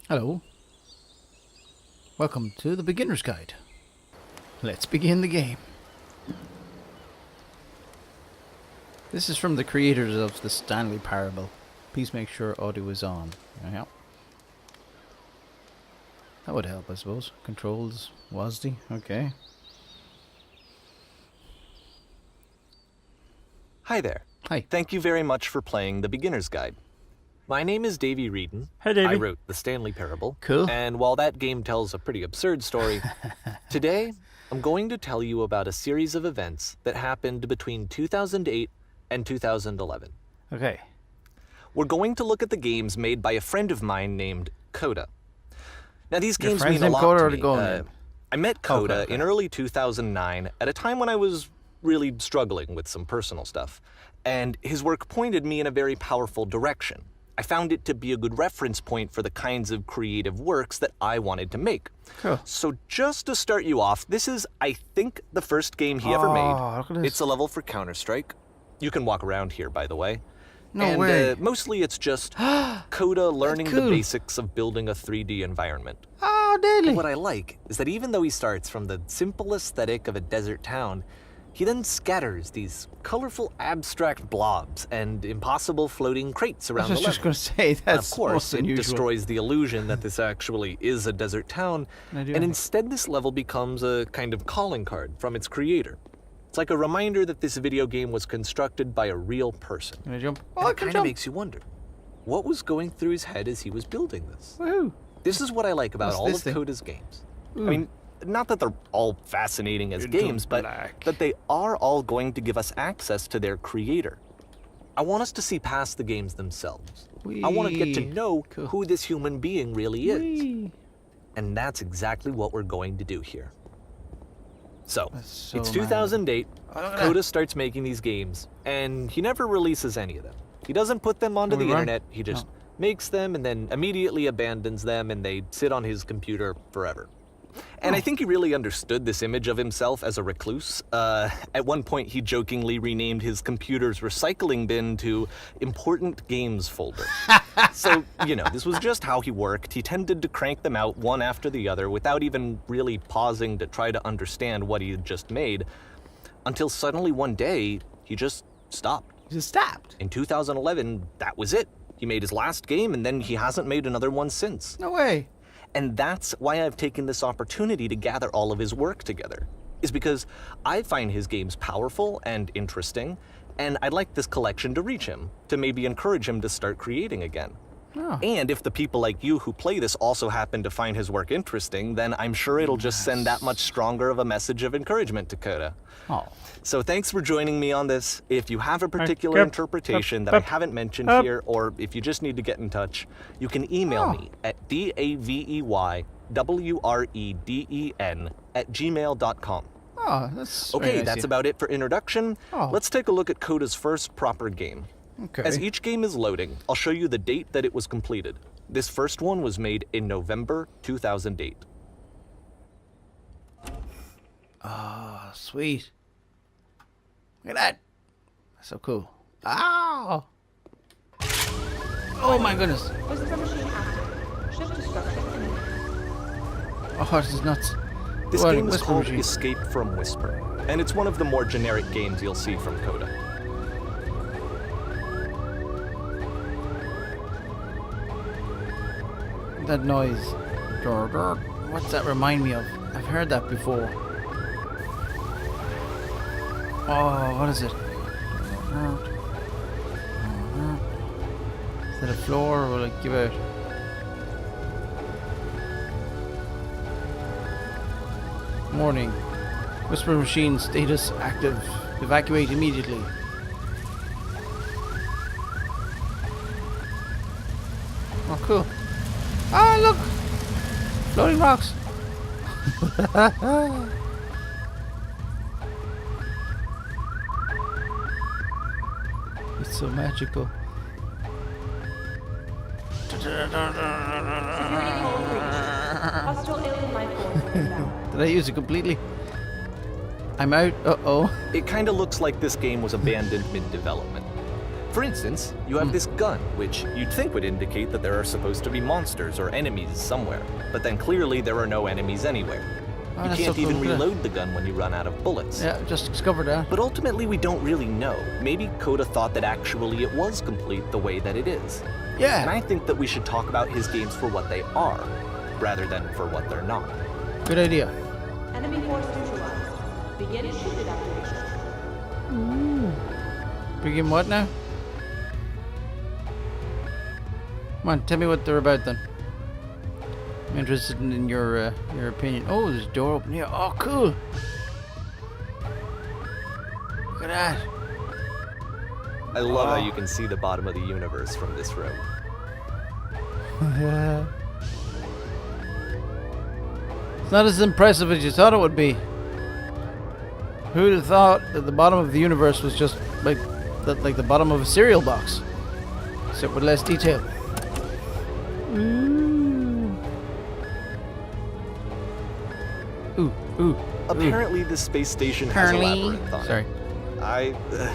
Hello. Welcome to the Beginner's Guide. Let's begin the game. This is from the creators of the Stanley Parable. Please make sure audio is on. Yeah. That would help, I suppose. Controls, WASD, okay. Hi there. Hi. Thank you very much for playing the Beginner's Guide. My name is Davey Wreden. Hi, Davey. I wrote the Stanley Parable. Cool. And while that game tells a pretty absurd story, today I'm going to tell you about a series of events that happened between 2008 and 2011. Okay. We're going to look at the games made by a friend of mine named Coda. Now these Your games friend's mean a named lot Coda to or me. the Go name? I met Coda Okay. in early 2009 at a time when I was really struggling with some personal stuff, and his work pointed me in a very powerful direction. I found it to be a good reference point for the kinds of creative works that I wanted to make. Cool. So just to start you off, this is, I think, the first game he ever look made. at this. It's a level for Counter-Strike. You can walk around here, by the way. No and, way. Mostly it's just Coda learning cool. the basics of building a 3D environment. Oh, daily. What I like is that even though he starts from the simple aesthetic of a desert town, he then scatters these colorful abstract blobs and impossible floating crates I around was the just level. going to say, And that's of course, most it unusual. destroys the illusion that this actually is a desert town, Can I do and it? instead this level becomes a kind of calling card from its creator. It's like a reminder that this video game was constructed by a real person. Can I jump? And Oh, I it can kind of jump. makes you wonder, what was going through his head as he was building this? Woohoo. This is what I like about What's all this of thing? Coda's games. Ooh. I mean, not that they're all fascinating as Into games, but black. that they are all going to give us access to their creator. I want us to see past the games themselves. I want to get to Whee! know Cool. who this human being really is. Whee! And that's exactly what we're going to do here. So, That's so it's mad. 2008, Oh, look at Coda starts making these games, and he never releases any of them. He doesn't put them onto Can we the run? internet, he just No. makes them and then immediately abandons them, and they sit on his computer forever. And I think he really understood this image of himself as a recluse. At one point, he jokingly renamed his computer's recycling bin to Important Games Folder. So, this was just how he worked. He tended to crank them out one after the other without even really pausing to try to understand what he had just made, until suddenly one day, he just stopped. Just stopped. In 2011, that was it. He made his last game, and then he hasn't made another one since. No way. And that's why I've taken this opportunity to gather all of his work together, is because I find his games powerful and interesting, and I'd like this collection to reach him, to maybe encourage him to start creating again. Oh. And if the people like you who play this also happen to find his work interesting, then I'm sure it'll just send that much stronger of a message of encouragement to Coda. Oh. So thanks for joining me on this. If you have a particular Yep. interpretation that I haven't mentioned here, or if you just need to get in touch, you can email me at daveyWreden@gmail.com. Oh, that's Okay, very nice that's of you. about it for introduction. Oh. Let's take a look at Coda's first proper game. Okay. As each game is loading, I'll show you the date that it was completed. This first one was made in November 2008. Oh, sweet. Look at that. That's so cool. Ow! Oh my goodness. Whisper machine active. Shift to structure image. Oh, this is nuts. This What, game is Whisper called Machine? Escape from Whisper, and it's one of the more generic games you'll see from Coda. That noise. Dur, dur. What's that remind me of? I've heard that before. Oh, what is it? Is that a floor or will it give out? Warning. Whisper machine status active. Evacuate immediately. Oh, cool. Ah, look! Floating rocks. It's so magical. Security code breach. Hostile alien life form inbound. Did I use it completely? I'm out. Uh-oh. It kinda looks like this game was abandoned mid-development. For instance, you have this gun, which you'd think would indicate that there are supposed to be monsters or enemies somewhere, but then clearly there are no enemies anywhere. Oh, You that's can't so cool, even yeah. reload the gun when you run out of bullets. Yeah, just discovered that. But ultimately, we don't really know. Maybe Coda thought that actually it was complete the way that it is. Yeah. And I think that we should talk about his games for what they are, rather than for what they're not. Good idea. Enemy force neutralized. Begin ship activation. Begin what now? Come on, tell me what they're about then. I'm interested in your opinion. Oh, there's a door open here. Oh, cool. Look at that. I love how you can see the bottom of the universe from this room. It's not as impressive as you thought it would be. Who'd have thought that the bottom of the universe was just like the bottom of a cereal box, except with less detail. Ooh. Apparently, this space station has a Apparently. labyrinth on it. Sorry.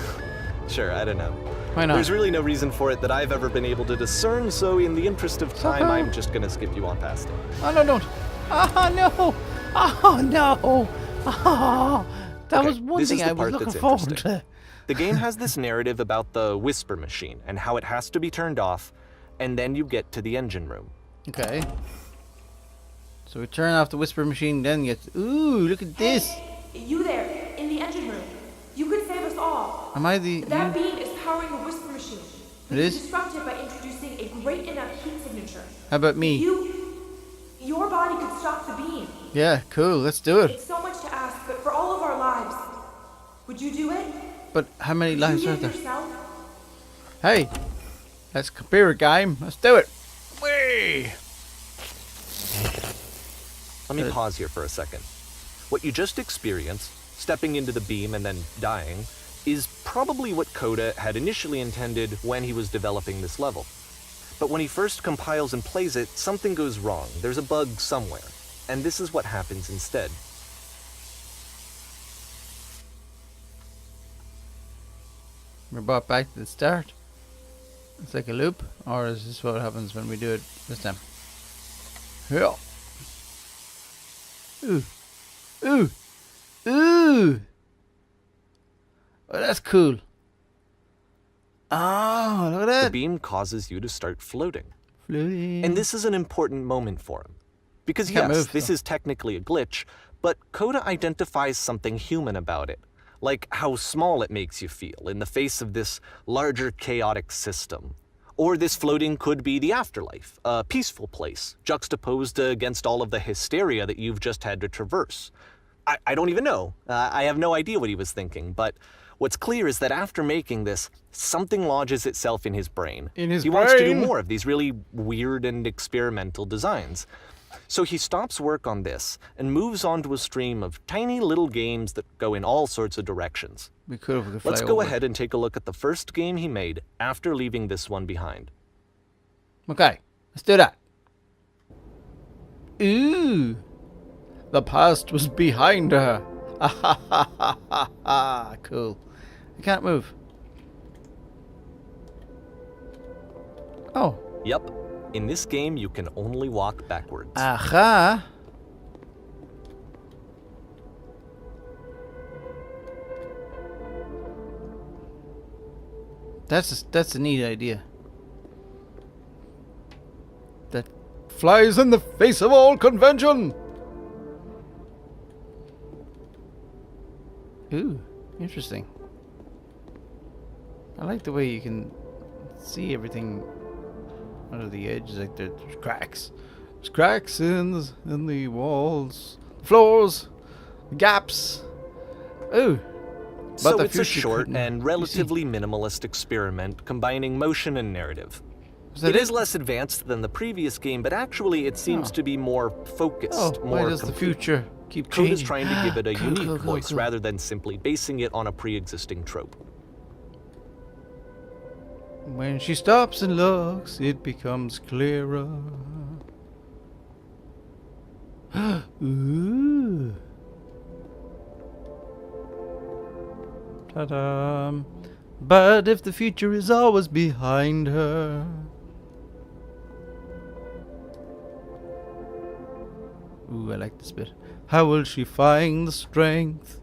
Sure, I don't know. Why not? There's really no reason for it that I've ever been able to discern, so in the interest of time, Okay. I'm just gonna skip you on past it. Oh no, don't. Oh no. Oh no. Oh, that Okay, was one this is thing the I was part looking that's forward interesting. to. The game has this narrative about the whisper machine and how it has to be turned off, and then you get to the engine room. Okay. So we turn off the whisper machine, then get. Ooh, look at this. You there, in the engine room. You could save us all. Am I the? That beam is powering the whisper machine. It We is? can disrupt it by introducing a great enough heat signature. How about me? Your body could stop the beam. Yeah, cool. Let's do it. It's so much to ask, but for all of our lives, would you do it? But how many Would lives you are give there? yourself? Hey, let's compare a game. Let's do it. Whee! Let me pause here for a second. What you just experienced, stepping into the beam and then dying, is probably what Coda had initially intended when he was developing this level. But when he first compiles and plays it, something goes wrong. There's a bug somewhere. And this is what happens instead. We're brought back to the start. It's like a loop, or is this what happens when we do it this time? Yeah. Ooh. Ooh. Ooh. Oh, that's cool. Oh, look at The that. beam causes you to start floating. Floating. And this is an important moment for him. Because Can't yes, move, this though. is technically a glitch, but Coda identifies something human about it. Like how small it makes you feel in the face of this larger chaotic system. Or this floating could be the afterlife, a peaceful place, juxtaposed against all of the hysteria that you've just had to traverse. I don't even know. I have no idea what he was thinking, but what's clear is that after making this, something lodges itself in his brain. In his he wants to do brain. more of these really weird and experimental designs. So he stops work on this and moves on to a stream of tiny little games that go in all sorts of directions. We could have. We could fly Let's go over. ahead and take a look at the first game he made after leaving this one behind. Okay, let's do that. Ooh. The past was behind her. Cool. I can't move. Oh. Yep, in this game you can only walk backwards. Aha. That's a neat idea. That flies in the face of all convention. Ooh, interesting. I like the way you can see everything under the edges, like there's cracks. There's cracks in the walls, floors, gaps. Ooh. So the it's a future short couldn't- and you see- relatively minimalist experiment combining motion and narrative. Is that It is less advanced than the previous game, but actually it seems Oh. to be more focused, Oh, why more does the complete. future keep Code changing? is trying to give it a Cool, unique cool, cool, voice cool. rather than simply basing it on a pre-existing trope. When she stops and looks, it becomes clearer. Ooh. Ta-da! But if the future is always behind her. Ooh, I like this bit. How will she find the strength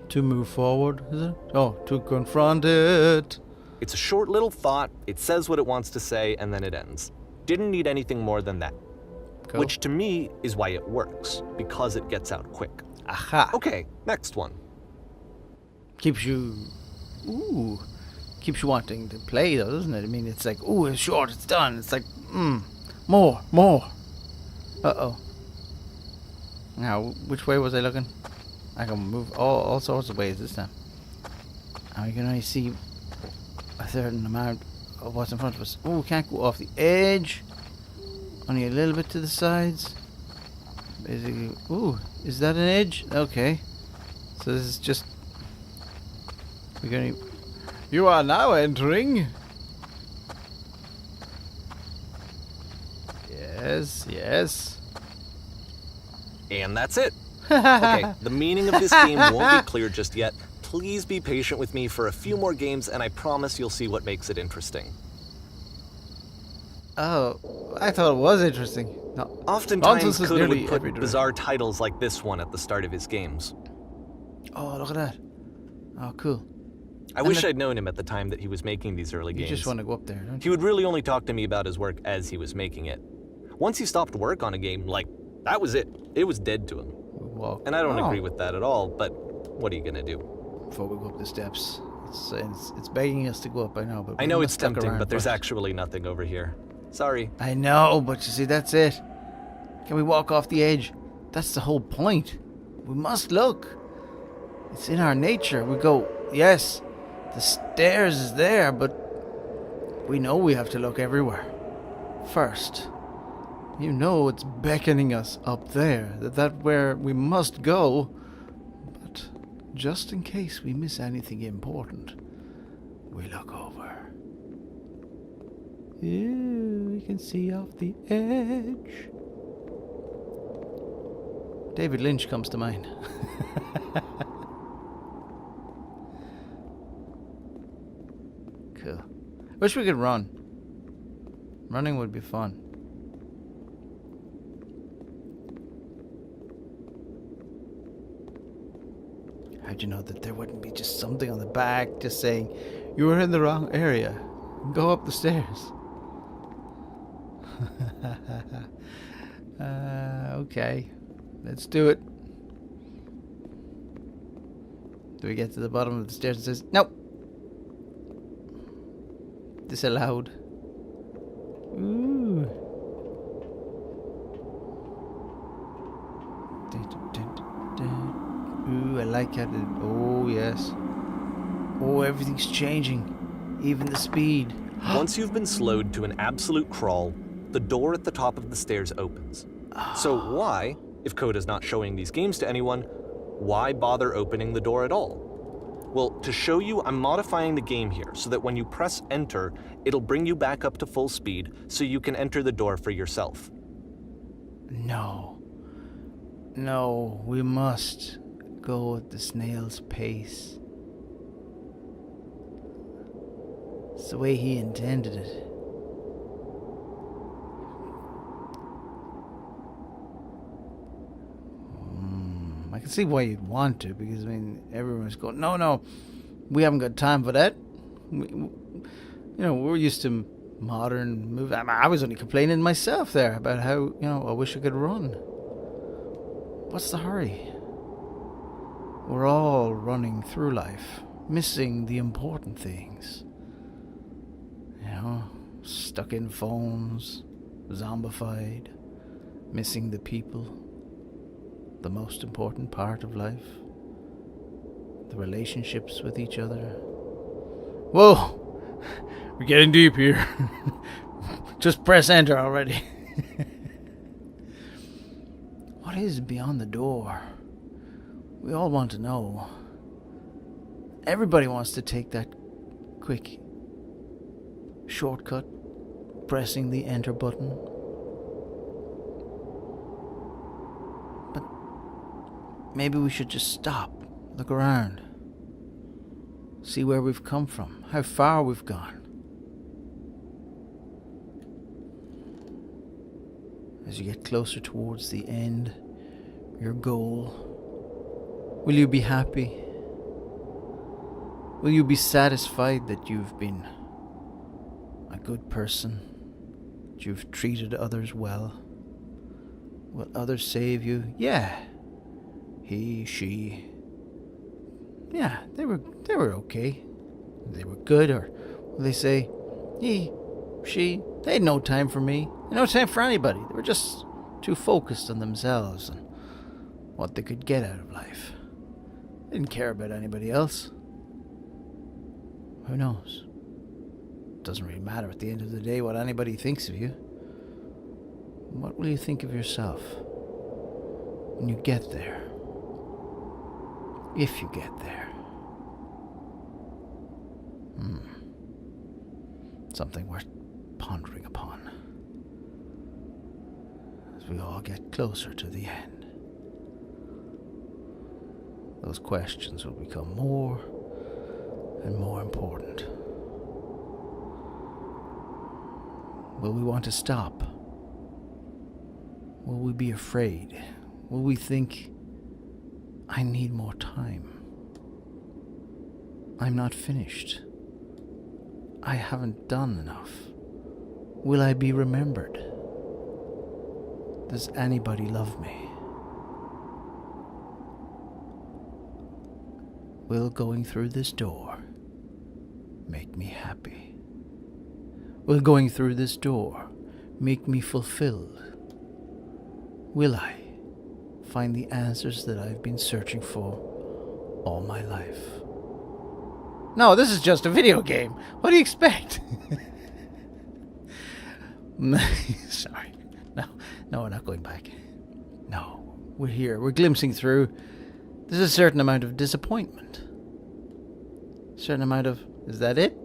to move forward, is it? Oh, to confront it. It's a short little thought, it says what it wants to say, and then it ends. Didn't need anything more than that. Cool. Which to me is why it works, because it gets out quick. Aha. Okay, next one. Keeps you... Ooh. Keeps you wanting to play, though, doesn't it? I mean, it's like, ooh, it's short, it's done. It's like, more. Uh-oh. Now, which way was I looking? I can move all sorts of ways this time. And we can only see a certain amount of what's in front of us. Oh, we can't go off the edge. Only a little bit to the sides. Basically, ooh, is that an edge? Okay. So this is just... We're gonna... You are now entering... Yes. And that's it. Okay, the meaning of this game won't be clear just yet. Please be patient with me for a few more games, and I promise you'll see what makes it interesting. Oh, I thought it was interesting. No. Oftentimes, Nonsense is Coda nearly would put every bizarre titles like this one at the start of his games. Oh, look at that. Oh, cool. I wish I'd known him at the time that he was making these early You games. just want to go up there, don't He you? would really only talk to me about his work as he was making it. Once he stopped work on a game, like, that was it. It was dead to him. Walk. And I don't Oh. agree with that at all, but what are you gonna do? Before we go up the steps. It's begging us to go up, I know. But I know we it's must duck tempting, around but there's first. actually nothing over here. Sorry. I know, but you see, that's it. Can we walk off the edge? That's the whole point. We must look. It's in our nature. We go, yes, the stairs is there, but we know we have to look everywhere. First. You know it's beckoning us up there. That's where we must go. But just in case we miss anything important, we look over. Ew, we can see off the edge. David Lynch comes to mind. Cool. Wish we could run. Running would be fun. How'd you know that there wouldn't be just something on the back just saying, you were in the wrong area. Go up the stairs. Okay. Let's do it. Do we get to the bottom of the stairs and says, nope. Disallowed. Ooh. Ooh, I like how the... Oh, yes. Oh, everything's changing. Even the speed. Once you've been slowed to an absolute crawl, the door at the top of the stairs opens. So why, if Coda's not showing these games to anyone, why bother opening the door at all? Well, to show you, I'm modifying the game here so that when you press enter, it'll bring you back up to full speed so you can enter the door for yourself. No. No, we must go at the snail's pace. It's the way he intended it. I can see why you'd want to, because, I mean, everyone's going, no, we haven't got time for that. We're used to modern movies. I was only complaining myself there about how, I wish I could run. What's the hurry? We're all running through life, missing the important things. Stuck in phones, zombified, missing the people, the most important part of life, the relationships with each other. Whoa! We're getting deep here. Just press enter already. What is beyond the door? We all want to know. Everybody wants to take that quick shortcut, pressing the enter button. But maybe we should just stop, look around. See where we've come from, how far we've gone. As you get closer towards the end, your goal, will you be happy? Will you be satisfied that you've been a good person? That you've treated others well? Will others save you? Yeah. He, she. Yeah, they were okay. They were good, or will they say, he, she, they had no time for me. They had no time for anybody. They were just too focused on themselves and what they could get out of life. They didn't care about anybody else. Who knows? It doesn't really matter at the end of the day what anybody thinks of you. What will you think of yourself when you get there? If you get there. Something worth pondering upon as we all get closer to the end. Those questions will become more and more important. Will we want to stop? Will we be afraid? Will we think, I need more time? I'm not finished. I haven't done enough. Will I be remembered? Does anybody love me? Will going through this door make me happy? Will going through this door make me fulfilled? Will I find the answers that I've been searching for all my life? No, this is just a video game. What do you expect? Sorry. No, we're not going back. No, we're here. We're glimpsing through. There's a certain amount of disappointment. A certain amount of, is that it?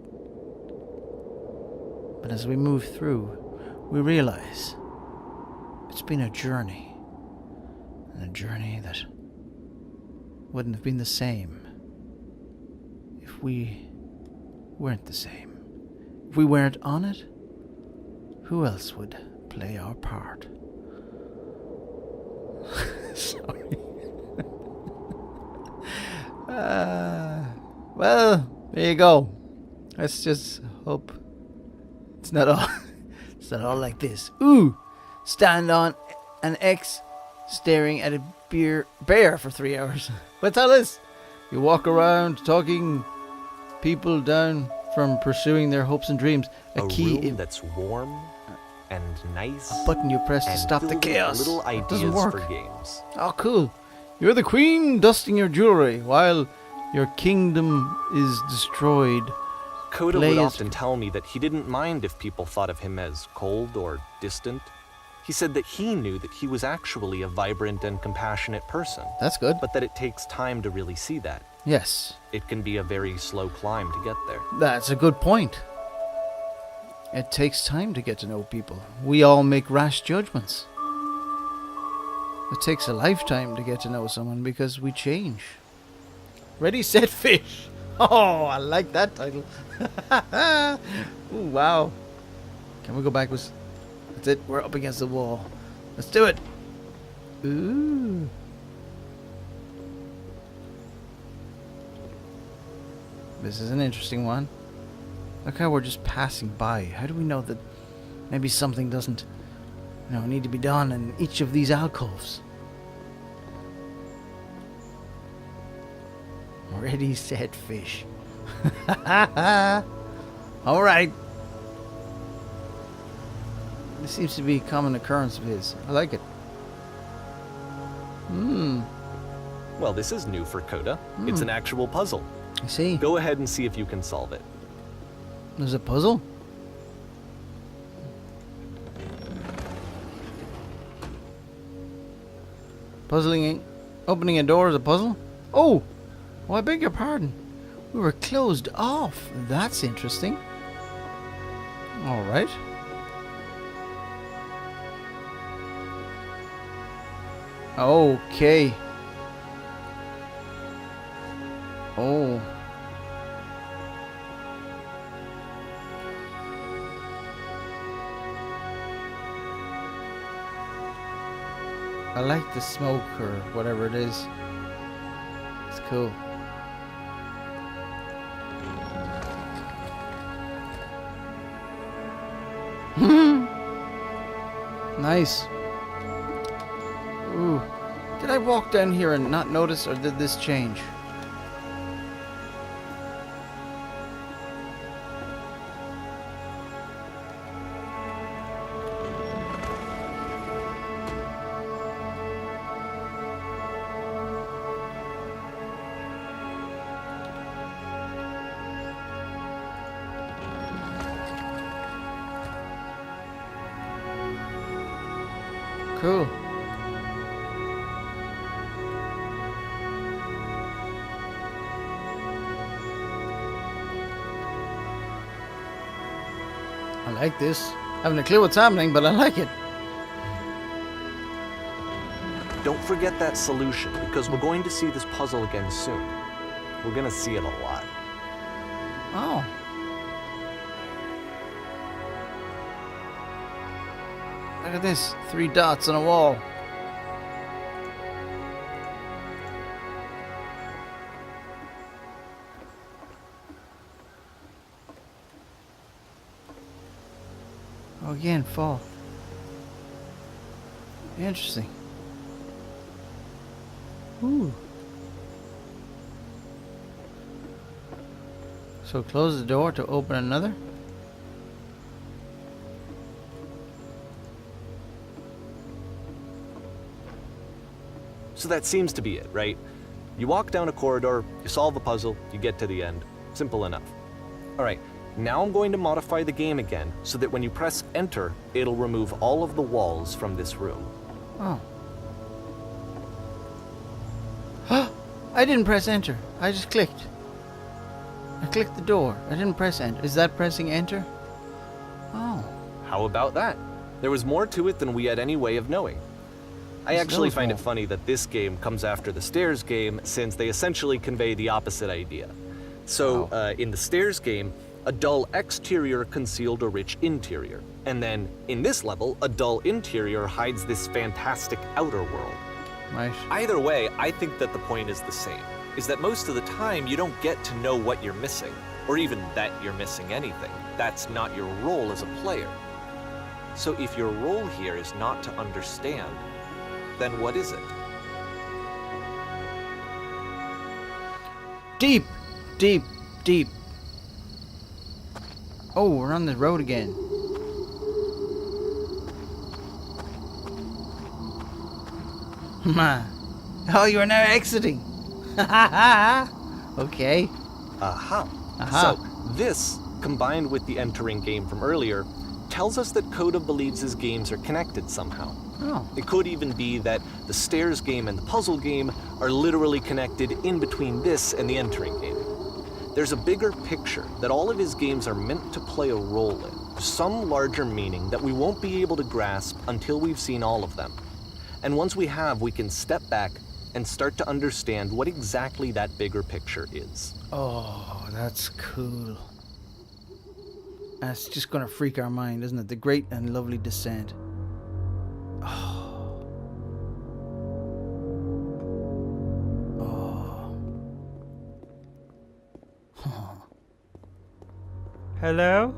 But as we move through, we realize it's been a journey. And a journey that wouldn't have been the same if we weren't the same. If we weren't on it, who else would play our part? Sorry. Well, there you go. Let's just hope it's not all like this. Ooh, stand on an X staring at a bear for 3 hours. What's all this? You walk around talking people down from pursuing their hopes and dreams. A key room that's warm and nice. A button you press to stop the chaos. Little ideas for games. Oh, cool. You're the queen dusting your jewelry while your kingdom is destroyed. Coda would often tell me that he didn't mind if people thought of him as cold or distant. He said that he knew that he was actually a vibrant and compassionate person. That's good. But that it takes time to really see that. Yes. It can be a very slow climb to get there. That's a good point. It takes time to get to know people. We all make rash judgments. It takes a lifetime to get to know someone because we change. Ready, set, fish. Oh, I like that title. Ooh, wow. Can we go backwards? That's it. We're up against the wall. Let's do it. Ooh. This is an interesting one. Look how we're just passing by. How do we know that maybe something doesn't, need to be done in each of these alcoves? Ready, set, fish. All right. This seems to be a common occurrence of his. I like it. Well, this is new for Coda. It's an actual puzzle. I see. Go ahead and see if you can solve it. There's a puzzle? Opening a door is a puzzle? Oh, I beg your pardon. We were closed off. That's interesting. All right. Okay. Oh. I like the smoke or whatever it is. It's cool. Nice. Ooh. Did I walk down here and not notice, or did this change? Cool. I like this. I haven't a clue what's happening, but I like it. Don't forget that solution, because we're going to see this puzzle again soon. We're going to see it a lot. Oh. Look at this. 3 dots on a wall. Oh, again, fall. Interesting. Ooh. So close the door to open another? So that seems to be it, right? You walk down a corridor, you solve a puzzle, you get to the end. Simple enough. All right, now I'm going to modify the game again so that when you press enter, it'll remove all of the walls from this room. Oh. I didn't press enter. I just clicked. I clicked the door. I didn't press enter. Is that pressing enter? Oh. How about that? There was more to it than we had any way of knowing. I actually find it funny that this game comes after the stairs game, since they essentially convey the opposite idea. So, in the stairs game, a dull exterior concealed a rich interior. And then, in this level, a dull interior hides this fantastic outer world. Right. Either way, I think that the point is the same, is that most of the time you don't get to know what you're missing, or even that you're missing anything. That's not your role as a player. So if your role here is not to understand, then what is it? Deep, deep, deep. Oh, we're on the road again. Oh, you are now exiting. Okay. Aha. Aha. So this, combined with the entering game from earlier, tells us that Coda believes his games are connected somehow. Oh. It could even be that the stairs game and the puzzle game are literally connected in between this and the entering game. There's a bigger picture that all of his games are meant to play a role in, some larger meaning that we won't be able to grasp until we've seen all of them. And once we have, we can step back and start to understand what exactly that bigger picture is. Oh, that's cool. That's just gonna freak our mind, isn't it? The great and lovely descent. Oh. Oh. Huh. Hello?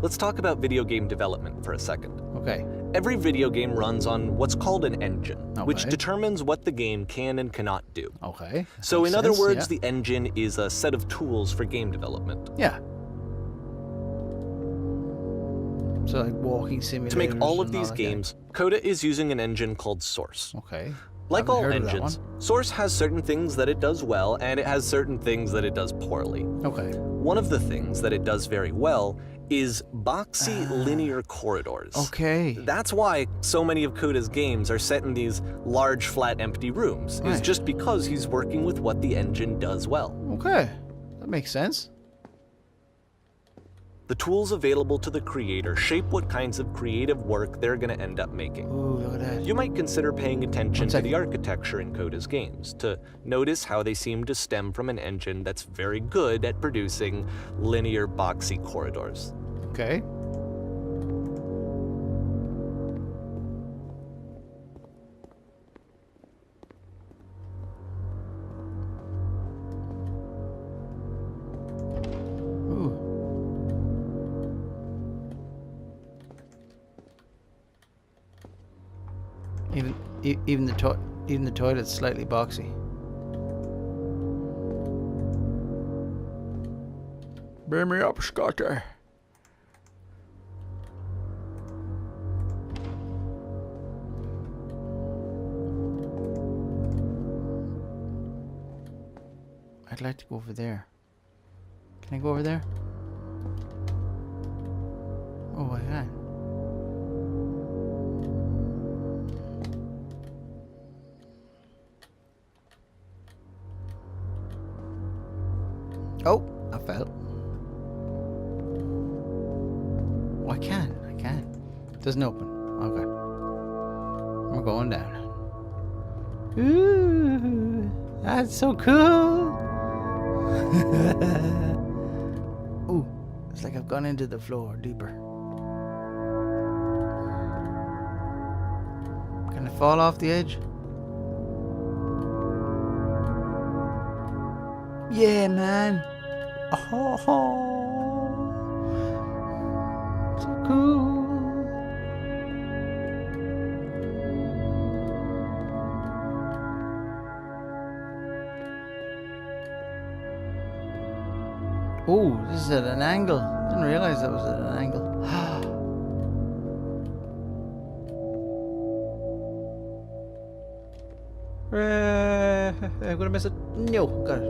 Let's talk about video game development for a second. Okay. Every video game runs on what's called an engine, which Okay. determines what the game can and cannot do. Okay. So Makes in other sense, words, yeah. the engine is a set of tools for game development. Yeah. So like walking simulators. To make all of and these that, games, Coda is using an engine called Source. yeah. Okay. Like Haven't all heard of that engines, Source has certain things that it does well, and it has certain things that it does poorly. Okay. One of the things that it does very well is boxy linear corridors. Okay. That's why so many of Coda's games are set in these large, flat, empty rooms, is Right. just because he's working with what the engine does well. Okay. That makes sense. The tools available to the creator shape what kinds of creative work they're going to end up making. Ooh, look at that. You might consider paying attention One to second. the architecture in Coda's games to notice how they seem to stem from an engine that's very good at producing linear, boxy corridors. Okay. Even the toilet's slightly boxy. Bring me up, Scotty. I'd like to go over there. Can I go over there? Oh, I can. Oh, I fell. Oh, I can. It doesn't open. Okay. I'm going down. Ooh, that's so cool. Ooh, it's like I've gone into the floor deeper. Can I fall off the edge? Yeah, man. Oh, so cool. Oh, this is at an angle. Didn't realize that was at an angle. I'm gonna miss it. No, got it.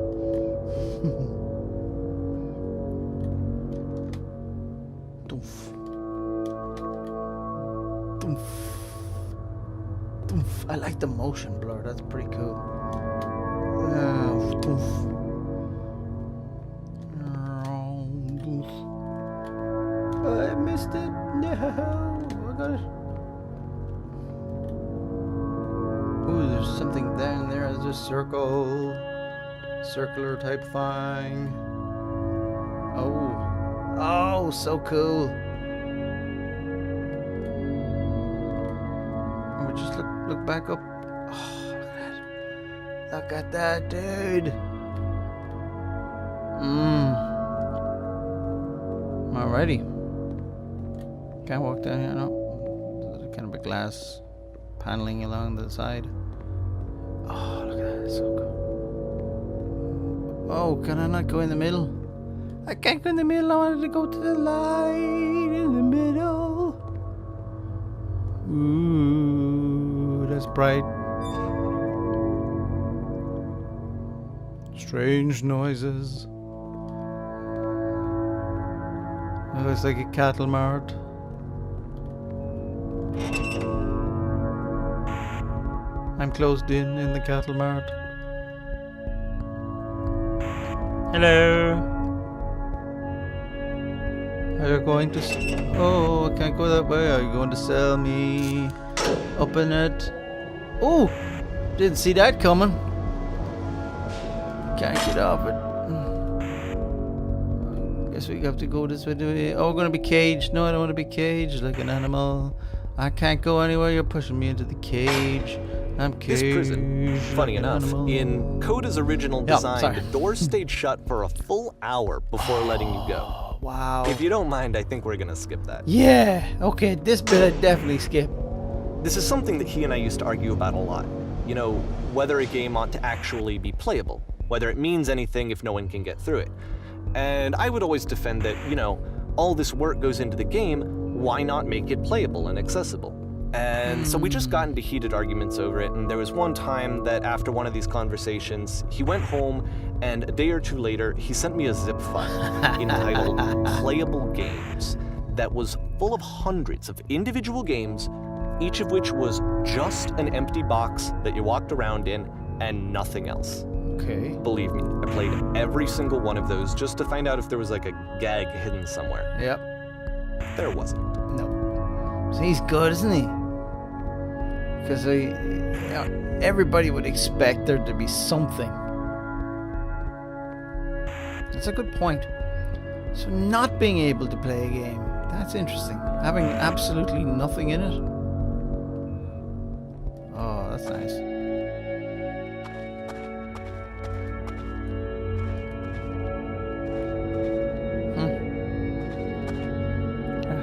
Doof. Doof. Doof. I like the motion blur. That's pretty cool. Doof. I missed it. No, I got it. Ooh, there's something down there. There's a circular type thing. Oh, so cool. Oh, just look back up. Oh, look at that, dude. Alrighty. Can't walk down here, no. There's kind of a glass paneling along the side. Oh, look at that, it's so cool. Oh, can I not go in the middle? I can't go in the middle, I wanted to go to the light in the middle. Ooh, that's bright. Strange noises. It looks like a cattle mart. I'm closed in the cattle mart. Hello. Are you going to... Oh, I can't go that way. Are you going to sell me? Open it. Oh, didn't see that coming. Can't get off it. Guess we have to go this way. Oh, we're going to be caged. No, I don't want to be caged like an animal. I can't go anywhere. You're pushing me into the cage. I'm caged. This prison, funny enough, in Coda's original design, the doors stayed shut for a full hour before letting you go. Wow. If you don't mind, I think we're gonna skip that. Yeah, okay, this bit I'd definitely skip. This is something that he and I used to argue about a lot. You know, whether a game ought to actually be playable, whether it means anything if no one can get through it. And I would always defend that, you know, all this work goes into the game, why not make it playable and accessible? And so we just got into heated arguments over it, and there was one time that after one of these conversations, he went home, and a day or two later, he sent me a zip file entitled Playable Games that was full of hundreds of individual games, each of which was just an empty box that you walked around in and nothing else. Okay. Believe me, I played every single one of those just to find out if there was like a gag hidden somewhere. Yep. There wasn't. No. So he's good, isn't he? Because everybody would expect there to be something. That's a good point. So not being able to play a game, that's interesting. Having absolutely nothing in it. Oh, that's nice.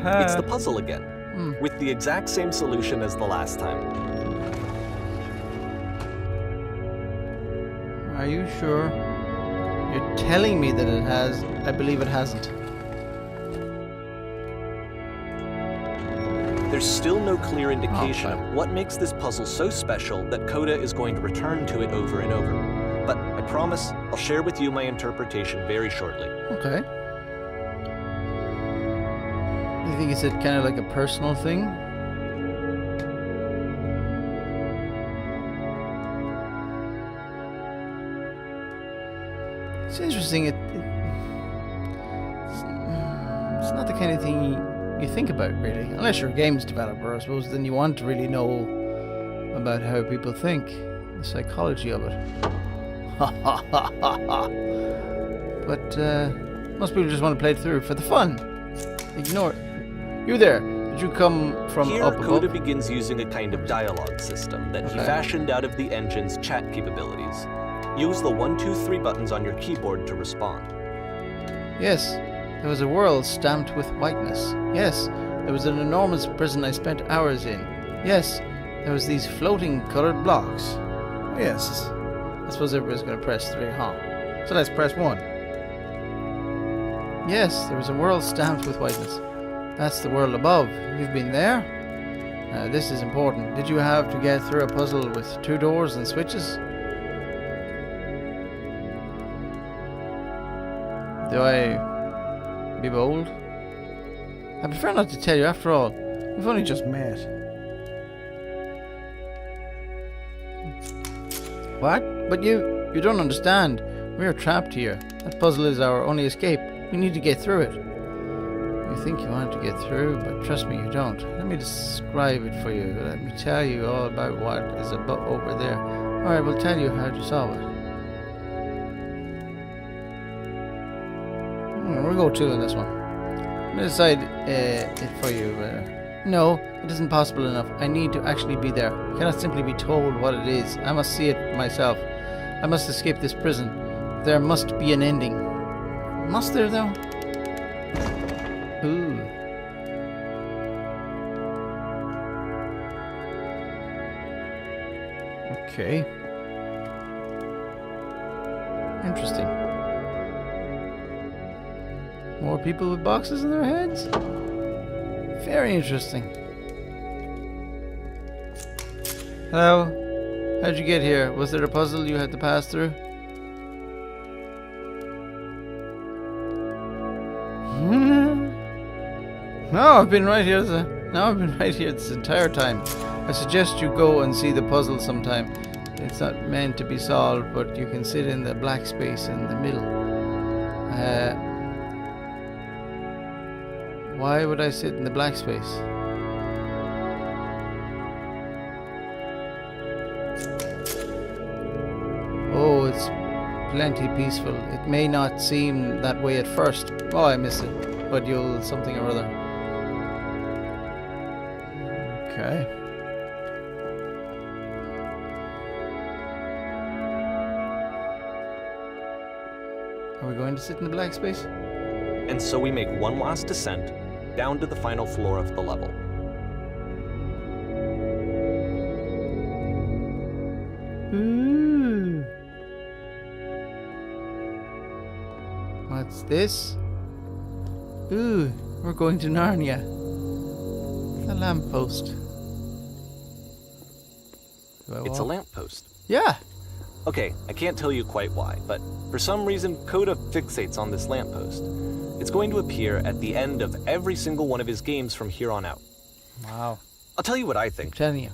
It's the puzzle again, with the exact same solution as the last time. Are you sure? You're telling me that it has. I believe it hasn't. There's still no clear indication Okay. of what makes this puzzle so special that Coda is going to return to it over and over. But I promise I'll share with you my interpretation very shortly. Okay. You think it's kind of like a personal thing? It's interesting. It's not the kind of thing you think about, really. Unless you're a games developer, I suppose, then you want to really know about how people think, the psychology of it. But most people just want to play it through for the fun. Ignore it. You there? Did you come from Here, up Coda above? begins using a kind of dialogue system that he Okay. fashioned out of the engine's chat capabilities. Use the 1, 2, 3 buttons on your keyboard to respond. Yes, there was a world stamped with whiteness. Yes, there was an enormous prison I spent hours in. Yes, there was these floating coloured blocks. Yes, I suppose everybody's going to press 3, huh? So let's press 1. Yes, there was a world stamped with whiteness. That's the world above. You've been there? This is important. Did you have to get through a puzzle with 2 doors and switches? Do I be bold? I prefer not to tell you. After all, we've only just met. What? But you don't understand. We're trapped here. That puzzle is our only escape. We need to get through it. You think you want to get through, but trust me, you don't. Let me describe it for you. Let me tell you all about what is over there. Or I will tell you how to solve it. We'll go 2 in this one. Let me decide it for you. No, it isn't possible enough. I need to actually be there. I cannot simply be told what it is. I must see it myself. I must escape this prison. There must be an ending. Must there, though? Ooh. Okay. Interesting. More people with boxes in their heads? Very interesting. Hello? How'd you get here? Was there a puzzle you had to pass through? No, I've been right here. I've been right here this entire time. I suggest you go and see the puzzle sometime. It's not meant to be solved, but you can sit in the black space in the middle. Why would I sit in the black space? Oh, it's plenty peaceful. It may not seem that way at first. Oh, I missed it. But you'll something or other. Okay. Are we going to sit in the black space? And so we make one last descent down to the final floor of the level. Ooh. What's this? Ooh, we're going to Narnia. The lamppost. It's a lamppost. Yeah. Okay, I can't tell you quite why, but for some reason, Coda fixates on this lamppost. It's going to appear at the end of every single one of his games from here on out. Wow. I'll tell you what I I'm think. telling you.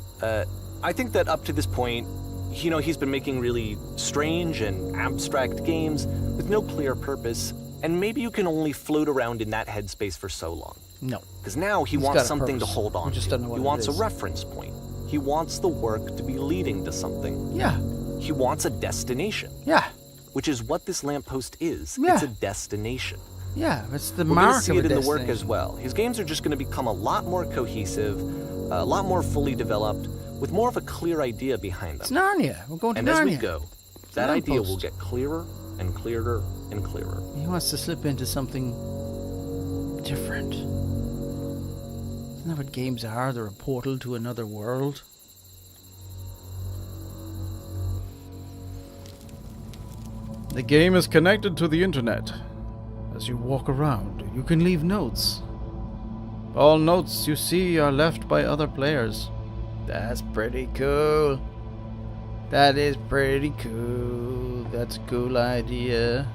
I think that up to this point, he's been making really strange and abstract games with no clear purpose, and maybe you can only float around in that headspace for so long. No. Because now he He's got wants a something to purpose. hold on We just to. don't know what He it wants a is. reference point. He wants the work to be leading to something. Yeah. He wants a destination, Yeah. which is what this lamppost is. Yeah. It's a destination. Yeah. It's the We're going to mark see of it a in the work as destination. well. His games are just going to become a lot more cohesive, a lot more fully developed, with more of a clear idea behind them. It's Narnia. We're going to And Narnia. as we go, that idea will lamppost. get clearer and clearer and clearer. He wants to slip into something different. Isn't that what games are? They're a portal to another world. The game is connected to the internet. As you walk around, you can leave notes. All notes you see are left by other players. That's pretty cool. That is pretty cool. That's a cool idea.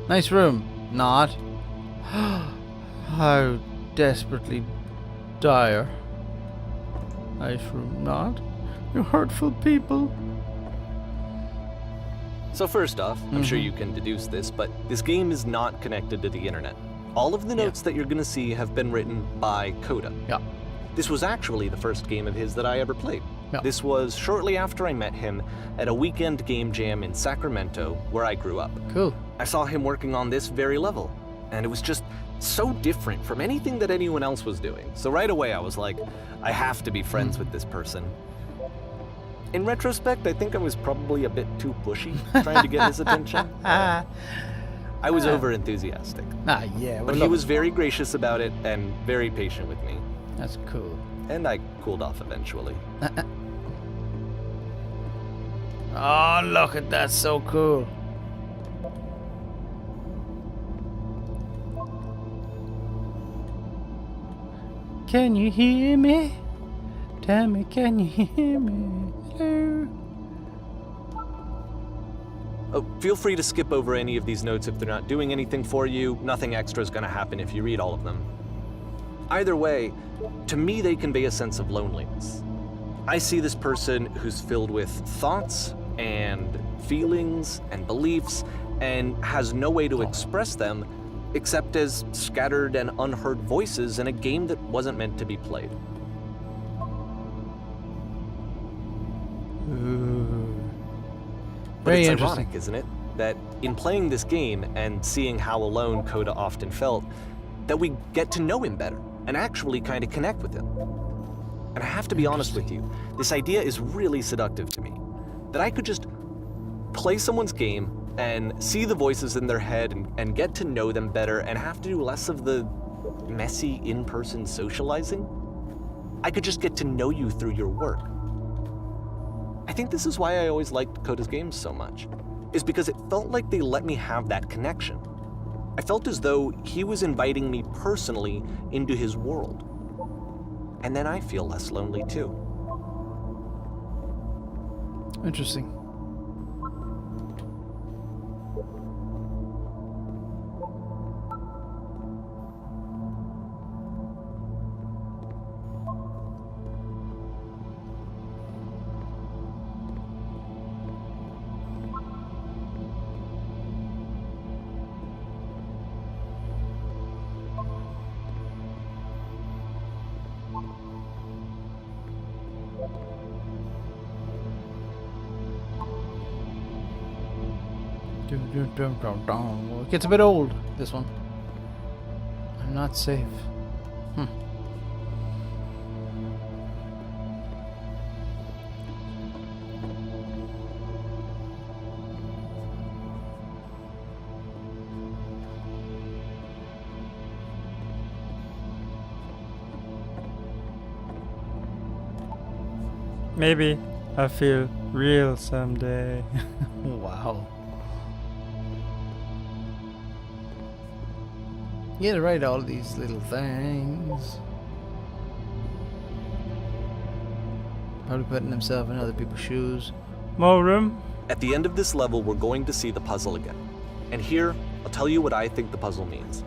Nice room. Not. How desperately dire. Nice room. Not. You hurtful people. So first off, I'm sure you can deduce this, but this game is not connected to the internet. All of the notes that you're going to see have been written by Coda. Yeah. This was actually the first game of his that I ever played. Yeah. This was shortly after I met him at a weekend game jam in Sacramento, where I grew up. Cool. I saw him working on this very level, and it was just so different from anything that anyone else was doing. So right away I was like, I have to be friends with this person. In retrospect, I think I was probably a bit too pushy, trying to get his attention. I was over-enthusiastic. Yeah. But he was very gracious about it and very patient with me. That's cool. And I cooled off eventually. Oh, look at that. So cool. Can you hear me? Tell me, can you hear me? Hello? Oh, feel free to skip over any of these notes if they're not doing anything for you. Nothing extra is going to happen if you read all of them. Either way, to me they convey a sense of loneliness. I see this person who's filled with thoughts and feelings and beliefs and has no way to express them except as scattered and unheard voices in a game that wasn't meant to be played. But Very it's interesting. ironic, isn't it? That in playing this game and seeing how alone Coda often felt, that we get to know him better and actually kind of connect with him. And I have to be honest with you, this idea is really seductive to me. That I could just play someone's game and see the voices in their head and get to know them better and have to do less of the messy in-person socializing. I could just get to know you through your work. I think this is why I always liked Coda's games so much, is because it felt like they let me have that connection. I felt as though he was inviting me personally into his world. And then I feel less lonely too. Interesting. It gets a bit old, this one. I'm not safe. Maybe I feel real someday. Wow. You gotta write all these little things. Probably putting himself in other people's shoes. More room? At the end of this level, we're going to see the puzzle again. And here, I'll tell you what I think the puzzle means.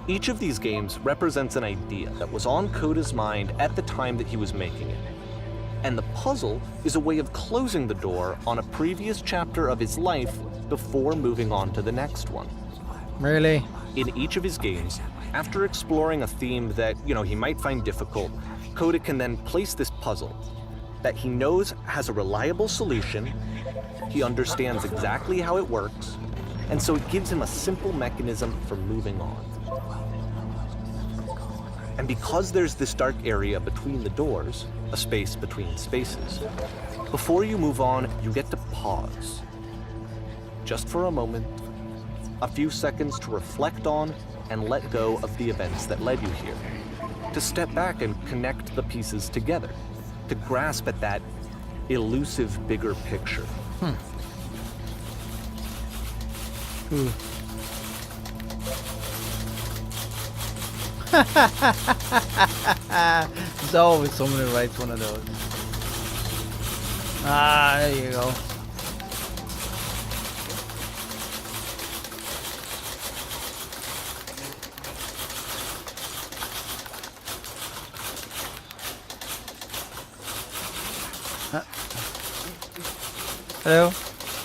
Each of these games represents an idea that was on Coda's mind at the time that he was making it. And the puzzle is a way of closing the door on a previous chapter of his life before moving on to the next one. Really? In each of his games, after exploring a theme that, he might find difficult, Coda can then place this puzzle that he knows has a reliable solution, he understands exactly how it works, and so it gives him a simple mechanism for moving on. And because there's this dark area between the doors, a space between spaces, before you move on, you get to pause. Just for a moment, a few seconds to reflect on and let go of the events that led you here, to step back and connect the pieces together. to grasp at that elusive bigger picture. Ooh. There's always someone who writes one of those. Ah, there you go. Hello?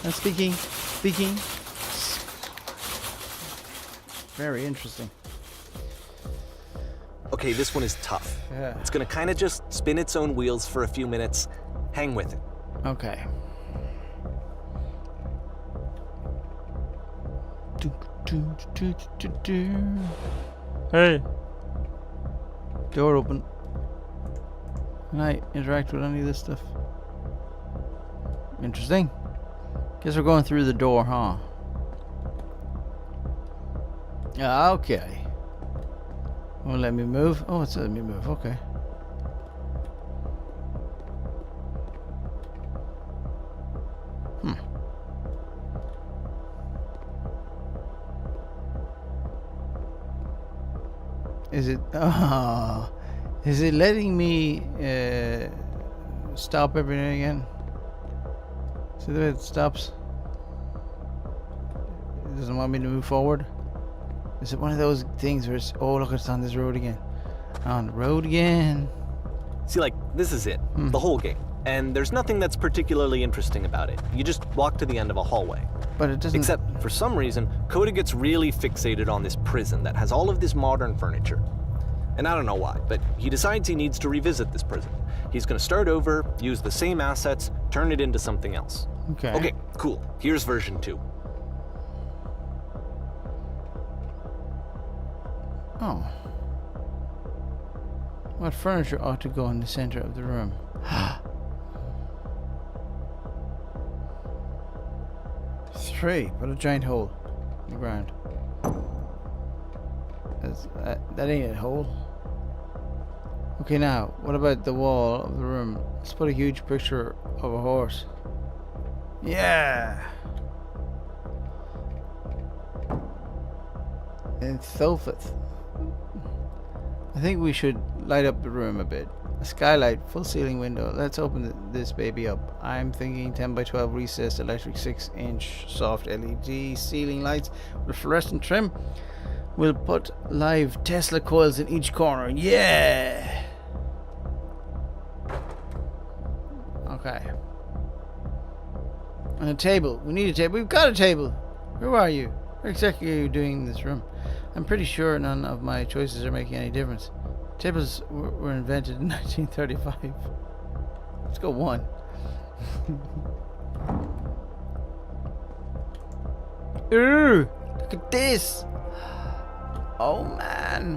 I'm speaking. Speaking. Very interesting. Okay, this one is tough. Yeah. It's gonna kind of just spin its own wheels for a few minutes. Hang with it. Okay. Hey, Door open. Can I interact with any of this stuff? Interesting. Guess we're going through the door, huh? Yeah, okay. Won't let me move? Oh, it's letting me move. Okay. Is it? Oh, is it letting me stop every now and again? See the way it stops? It doesn't want me to move forward. Is it one of those things where it's, oh look, it's on this road again. On the road again. See, like, this is it. The whole game. And there's nothing that's particularly interesting about it. You just walk to the end of a hallway. But it doesn't. Except, for some reason, Coda gets really fixated on this prison that has all of this modern furniture. And I don't know why, but he decides he needs to revisit this prison. He's gonna start over, use the same assets, turn it into something else. Okay. Okay, cool. Here's version 2. Oh. What furniture ought to go in the center of the room? Three. Put a giant hole in the ground. That ain't a hole. Okay, now, what about the wall of the room? Let's put a huge picture of a horse. Yeah! And Thothith. I think we should light up the room a bit. A skylight, full ceiling window. Let's open this baby up. I'm thinking 10 by 12 recessed electric 6-inch soft LED ceiling lights with fluorescent trim. We'll put live Tesla coils in each corner. Yeah! Okay. And a table. We need a table. We've got a table. Who are you? What exactly are you doing in this room? I'm pretty sure none of my choices are making any difference. Tables were invented in 1935. Let's go 1. Ooh, look at this. Oh man.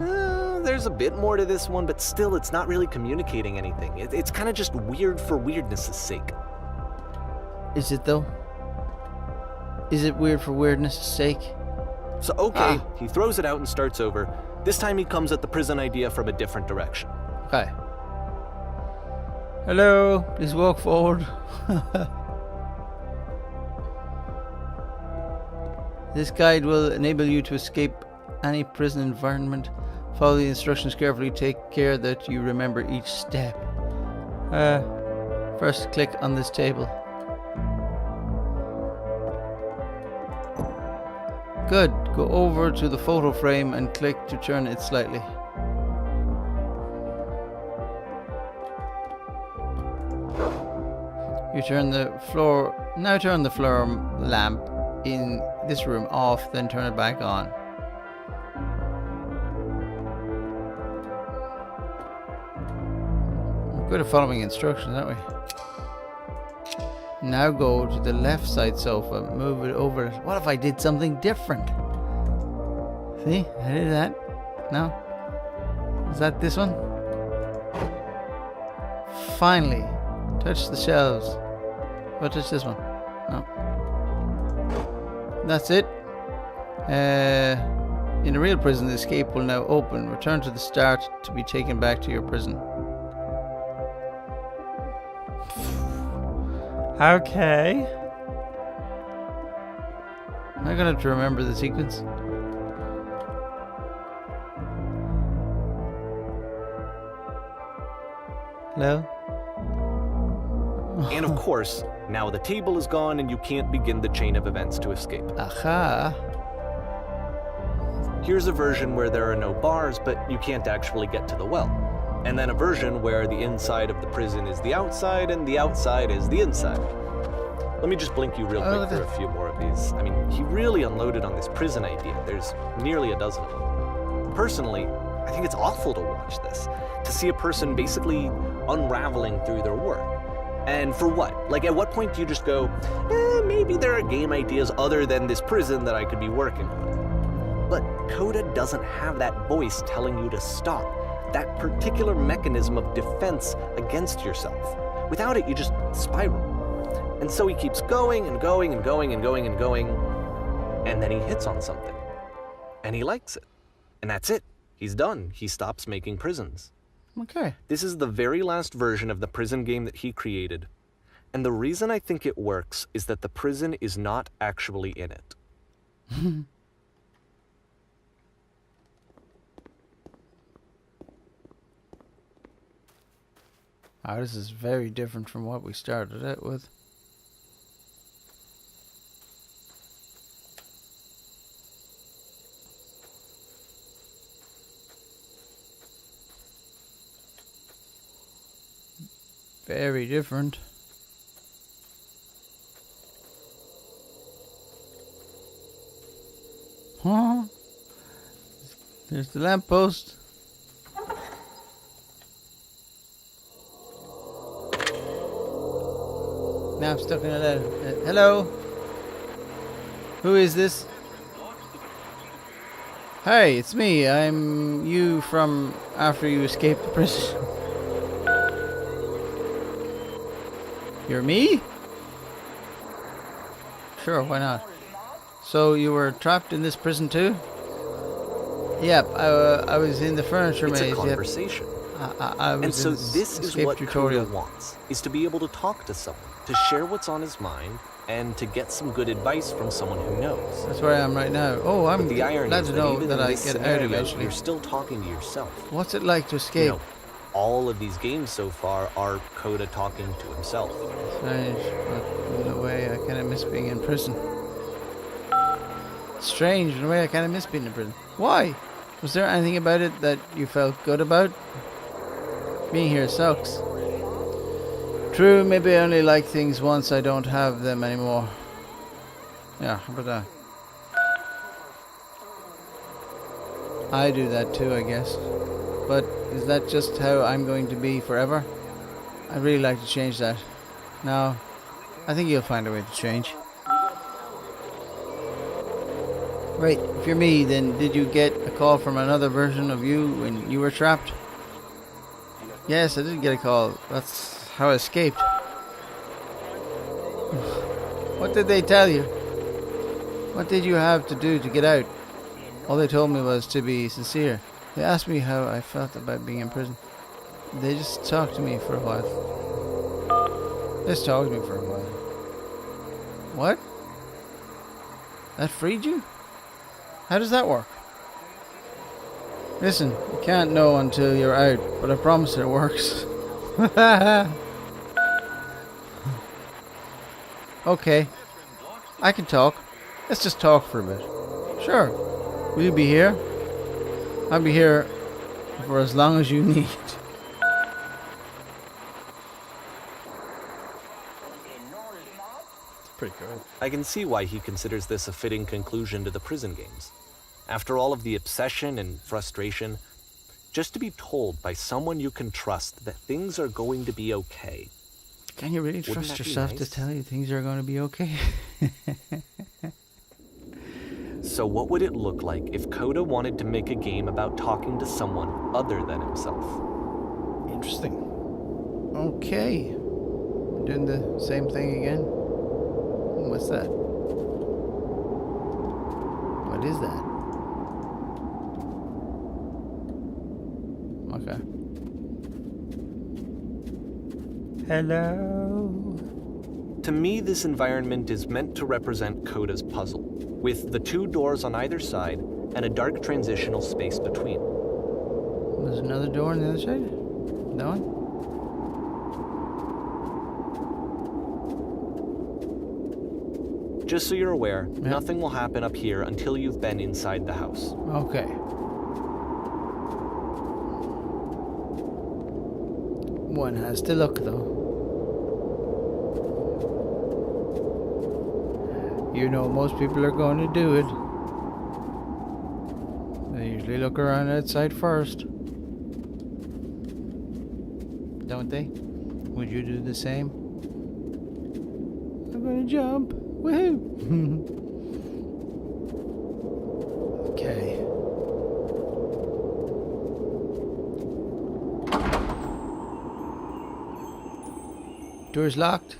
There's a bit more to this one, but still, it's not really communicating anything. It's kind of just weird for weirdness' sake. Is it though? Is it weird for weirdness' sake? So, okay, he throws it out and starts over. This time he comes at the prison idea from a different direction. Okay. Hello, please walk forward. This guide will enable you to escape any prison environment. Follow the instructions carefully. Take care that you remember each step. First click on this table. Good. Go over to the photo frame and click to turn it slightly. You turn the floor. Now turn the floor lamp in this room off, then turn it back on. We're good at following instructions, aren't we? Now go to the left side sofa, move it over. What if I did something different? See, I did that. No? Is that this one? Finally, touch the shelves. What, touch this one? No. That's it. In a real prison, the escape will now open. Return to the start to be taken back to your prison. Okay. Am I gonna have to remember the sequence? Hello? And of course, now the table is gone and you can't begin the chain of events to escape. Aha. Here's a version where there are no bars, but you can't actually get to the well. And then a version where the inside of the prison is the outside and the outside is the inside. Let me just blink you real quick through a few more of these. I mean, he really unloaded on this prison idea. There's nearly a dozen of them. Personally, I think it's awful to watch this, to see a person basically unraveling through their work. And for what? Like, at what point do you just go, maybe there are game ideas other than this prison that I could be working on? But Coda doesn't have that voice telling you to stop, that particular mechanism of defense against yourself. Without it, you just spiral. And so he keeps going and going and going and going and going, and then he hits on something. And he likes it. And that's it. He's done. He stops making prisons. Okay. This is the very last version of the prison game that he created. And the reason I think it works is that the prison is not actually in it. Oh, this is very different from what we started out with. Very different. Huh? There's the lamppost. Now I'm stuck in a letter. Hello? Who is this? Hey, it's me. I'm you from after you escaped the prison. You're me? Sure, why not? So you were trapped in this prison too? Yep, I was in the furniture maze. It's a conversation. Yep. I was and so in this is escape what tutorial. Coda wants, is to be able to talk to someone, to share what's on his mind, and to get some good advice from someone who knows. That's where I am right now. Oh, I'm But the irony glad is to that know even that in I this get out scenario, eventually. you're still talking to yourself. What's it like to escape? You know, all of these games so far are Coda talking to himself. Strange, but in a way I kind of miss being in prison. Strange, in a way I kind of miss being in prison. Why? Was there anything about it that you felt good about? Being here sucks. True, maybe I only like things once I don't have them anymore. Yeah, how about that? I do that too, I guess. But is that just how I'm going to be forever? I'd really like to change that. No, I think you'll find a way to change. Right, if you're me, then did you get a call from another version of you when you were trapped? Yes, I did get a call. That's how I escaped. What did they tell you? What did you have to do to get out? All they told me was to be sincere. They asked me how I felt about being in prison. They just talked to me for a while. Just talked to me for a while. What? That freed you? How does that work? Listen, you can't know until you're out, but I promise it works. Okay, I can talk. Let's just talk for a bit. Sure. Will you be here? I'll be here for as long as you need. It's pretty good. I can see why he considers this a fitting conclusion to the prison games. After all of the obsession and frustration, just to be told by someone you can trust that things are going to be okay. Can you really Wouldn't trust that be yourself nice? to tell you things are going to be okay? So what would it look like if Coda wanted to make a game about talking to someone other than himself? Interesting. Okay. We're doing the same thing again. What's that? What is that? Okay. Hello. To To me, this environment is meant to represent Coda's puzzle, with the 2 doors on either side and a dark transitional space between. There's another door on the other side? That one? Just so you're aware, nothing will happen up here until you've been inside the house. Okay. One has to look, though. You know most people are going to do it. They usually look around outside first. Don't they? Would you do the same? I'm gonna jump. Woohoo! Okay. Door's locked.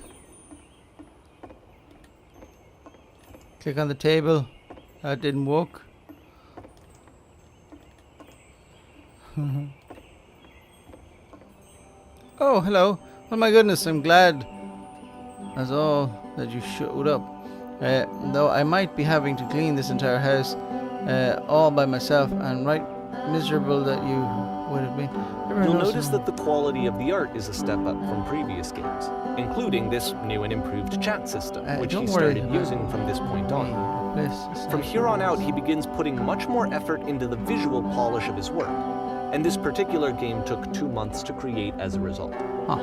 Click on the table. That didn't work. Oh, hello. Oh my goodness, I'm glad. That's all that you showed up. Though I might be having to clean this entire house all by myself, and right miserable that you would have been. You'll notice that the quality of the art is a step up from previous games, including this new and improved chat system, which he started using from this point on. From here on out, he begins putting much more effort into the visual polish of his work, and this particular game took 2 months to create as a result. Huh.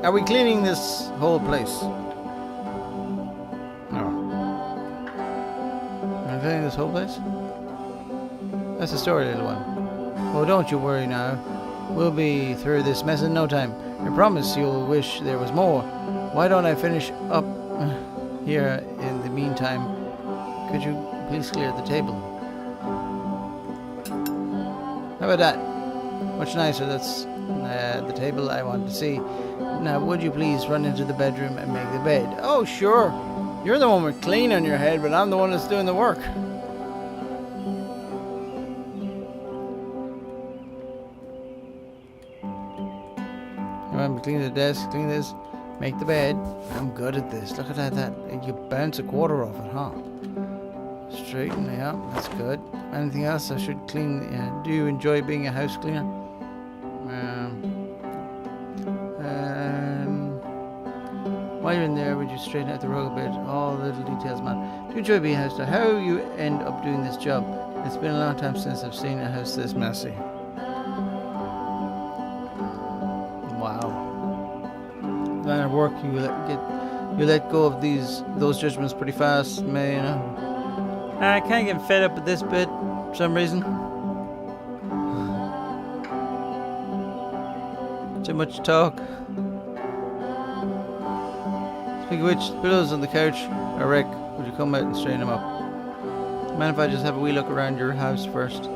Are we cleaning this whole place? No. Are we cleaning this whole place? That's the story, little one. Oh, don't you worry now. We'll be through this mess in no time. I promise you'll wish there was more. Why don't I finish up here in the meantime? Could you please clear the table? How about that? Much nicer. That's the table I want to see. Now, would you please run into the bedroom and make the bed? Oh, sure. You're the one with clean on your head, but I'm the one that's doing the work. Remember, clean the desk, clean this, make the bed. I'm good at this. Look at that. You bounce a quarter off it, huh? Straighten it up. That's good. Anything else I should clean? Do you enjoy being a house cleaner? While you're in there, would you straighten out the rug a bit? All the little details matter. Do you enjoy being a house? How you end up doing this job? It's been a long time since I've seen a house this messy. Wow. Line of work, you let go of those judgments pretty fast, May, you know. I can't get fed up with this bit for some reason. Too much talk. Speaking of which, the pillows on the couch are wrecked. Would you come out and straighten them up? Mind if I just have a wee look around your house first?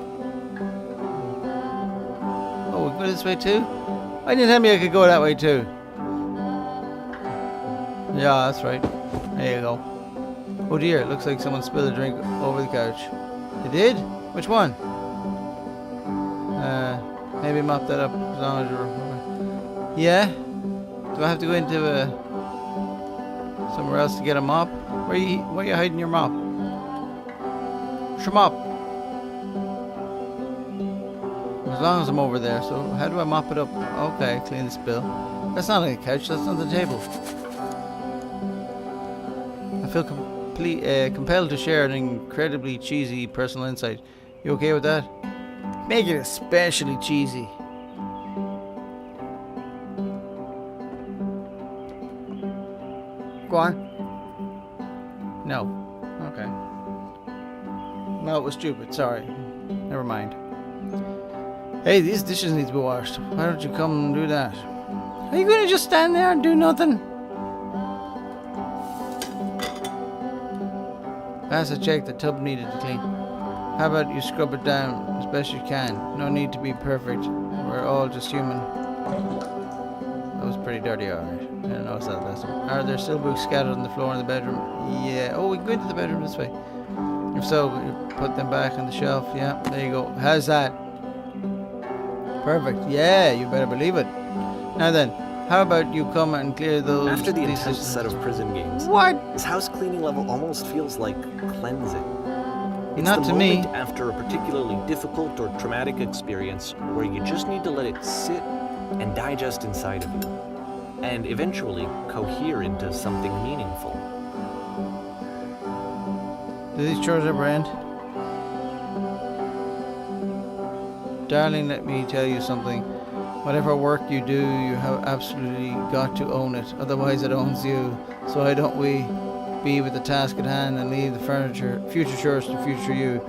Oh, we go this way too? Why didn't you tell me I could go that way too? Yeah, that's right. There you go. Oh dear, it looks like someone spilled a drink over the couch. They did? Which one? Maybe mop that up as long as you're... Yeah? Do I have to go into somewhere else to get a mop? Where are you hiding your mop? Your mop. As long as I'm over there. So how do I mop it up? Okay, clean the spill. That's not on the couch. That's on the table. I feel compelled to share an incredibly cheesy personal insight. You okay with that? Make it especially cheesy. Go on. No. Okay. No, it was stupid. Sorry. Never mind. Hey, these dishes need to be washed. Why don't you come and do that? Are you going to just stand there and do nothing? Last I checked, the tub needed to clean. How about you scrub it down as best you can? No need to be perfect. We're all just human. That was pretty dirty, alright. I didn't notice that last time. Are there still books scattered on the floor in the bedroom? Yeah. Oh, we can go into the bedroom this way. If so, you put them back on the shelf. Yeah, there you go. How's that? Perfect. Yeah, you better believe it. Now then, how about you come and clear those? After the these intense systems? set of prison games, What? this house cleaning level almost feels like cleansing. It's Not the to me. moment after a particularly difficult or traumatic experience where you just need to let it sit and digest inside of you, and eventually cohere into something meaningful. Do these chores ever end? Darling, let me tell you something. Whatever work you do, you have absolutely got to own it. Otherwise, it owns you. So why don't we be with the task at hand and leave the future chores to future you?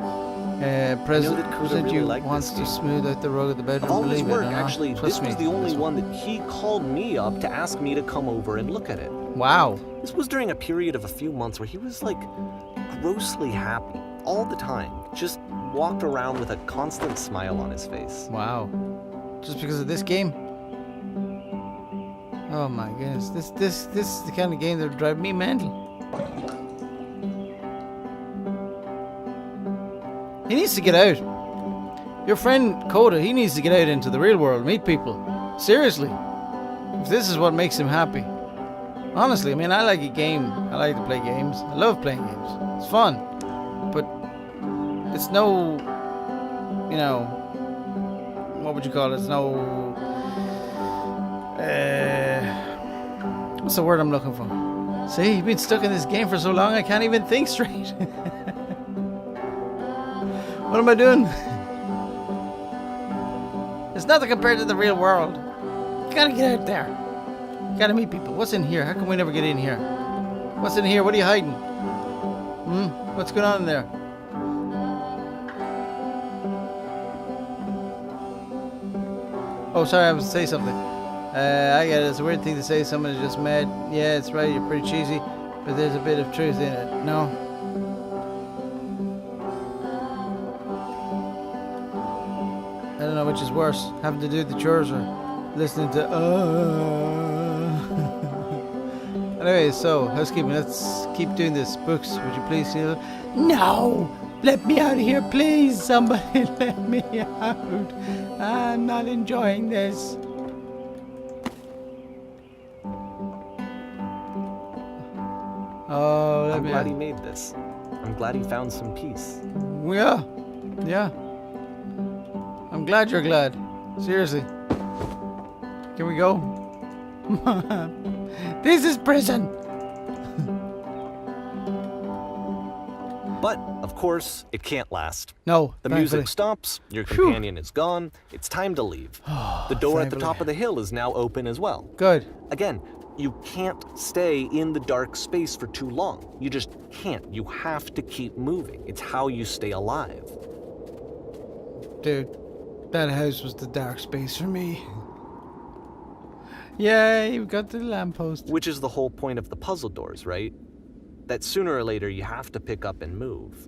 President really you liked wants this to smooth out the rug of the bedroom. Of all his Believe work, it or not. actually, Trust this was me, the only this one that he called me up to ask me to come over and look at it. Wow. This was during a period of a few months where he was like grossly happy all the time. Just walked around with a constant smile on his face. Wow. Just because of this game? Oh my goodness. This is the kind of game that would drive me mental. He needs to get out. Your friend Coda, he needs to get out into the real world, meet people. Seriously. If this is what makes him happy. Honestly, I mean, I like a game. I like to play games. I love playing games. It's fun. But it's no, you know, what would you call it? It's no, what's the word I'm looking for? See, you've been stuck in this game for so long, I can't even think straight. What am I doing? It's nothing compared to the real world. You gotta get out there. You gotta meet people. What's in here? How come we never get in here? What's in here? What are you hiding? What's going on in there? Oh, sorry, I was to say something. I get it. It's a weird thing to say. Someone is just mad. Yeah, it's right. You're pretty cheesy, but there's a bit of truth in it. No. I don't know which is worse, having to do the chores or listening to Anyway, so housekeeping, let's keep doing this. Books, would you please see? No! Let me out of here, please! Somebody let me out. I'm not enjoying this. Oh, let I'm me glad out. he made this. I'm glad he found some peace. Yeah. I'm glad you're glad. Seriously. Can we go? This is prison. But, of course, it can't last. No. The thankfully. music stops, your companion is gone, it's time to leave. The door at the thankfully. top of the hill is now open as well. Good. Again, you can't stay in the dark space for too long. You just can't. You have to keep moving. It's how you stay alive. Dude, that house was the dark space for me. Yeah, you've got the lamppost. Which is the whole point of the puzzle doors, right? That sooner or later you have to pick up and move.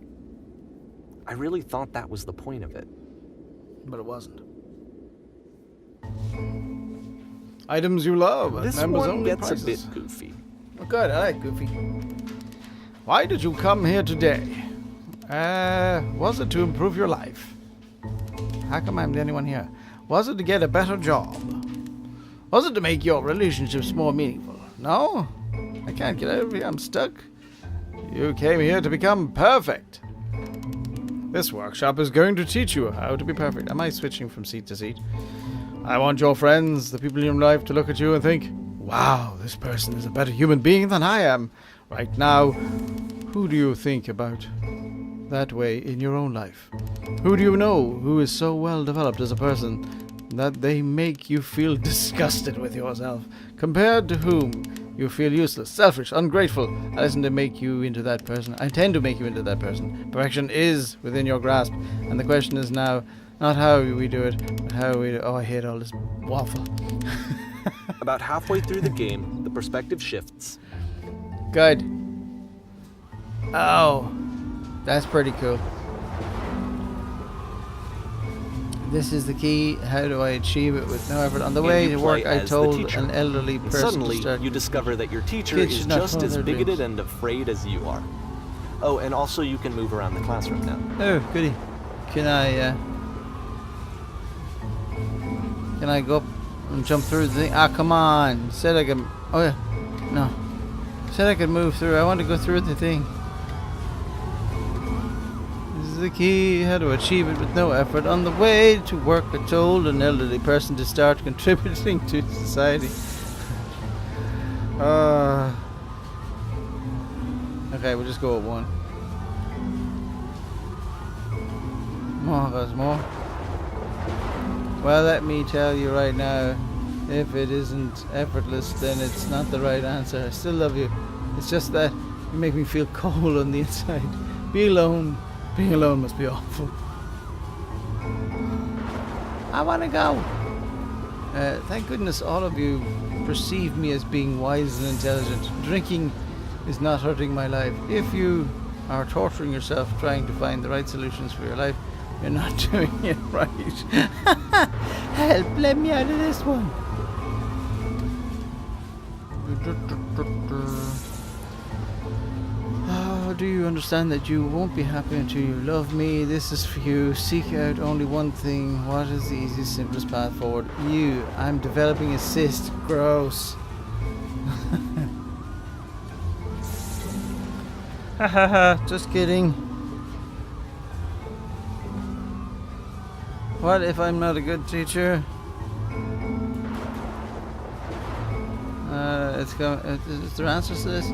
I really thought that was the point of it. But it wasn't. Items you love. At This members one only gets prices. a bit goofy. Oh, good, I like Goofy. Why did you come here today? Was it to improve your life? How come I'm the only one here? Was it to get a better job? Was it to make your relationships more meaningful? No? I can't get out of here, I'm stuck. You came here to become perfect. This workshop is going to teach you how to be perfect. Am I switching from seat to seat? I want your friends, the people in your life, to look at you and think, wow, this person is a better human being than I am. Right now, who do you think about that way in your own life? Who do you know who is so well developed as a person that they make you feel disgusted with yourself? Compared to whom you feel useless, selfish, ungrateful. I listen to make you into that person. I tend to make you into that person. Perfection is within your grasp. And the question is now, not how we do it, but how we do it. Oh, I hate all this waffle. About halfway through the game, the perspective shifts. Good. Oh, that's pretty cool. This is the key. How do I achieve it with no effort? On the And way you to play work, I as the told teacher. an elderly And person suddenly, to start. you discover that your teacher Kids is should not just follow as their bigoted dreams. and afraid as you are. Oh, and also you can move around the classroom now. Oh, goody. Can I go up and jump through the thing? Ah, come on. You said I could... Oh, yeah. No. You said I could move through. I want to go through the thing. This is the key. How to achieve it with no effort. On the way to work, I told an elderly person to start contributing to society. Okay, we'll just go at one. More, there's more. Well, let me tell you right now, if it isn't effortless, then it's not the right answer. I still love you. It's just that you make me feel cold on the inside. Be alone. Being alone must be awful. I want to go. Thank goodness all of you perceive me as being wise and intelligent. Drinking is not hurting my life. If you are torturing yourself trying to find the right solutions for your life, you're not doing it right. Help, let me out of this one. Oh, do you understand that you won't be happy until you love me? This is for you. Seek out only one thing. What is the easiest, simplest path forward? You. I'm developing a cyst. Gross. Hahaha, just kidding. What if I'm not a good teacher? It's coming. Is there answers to this?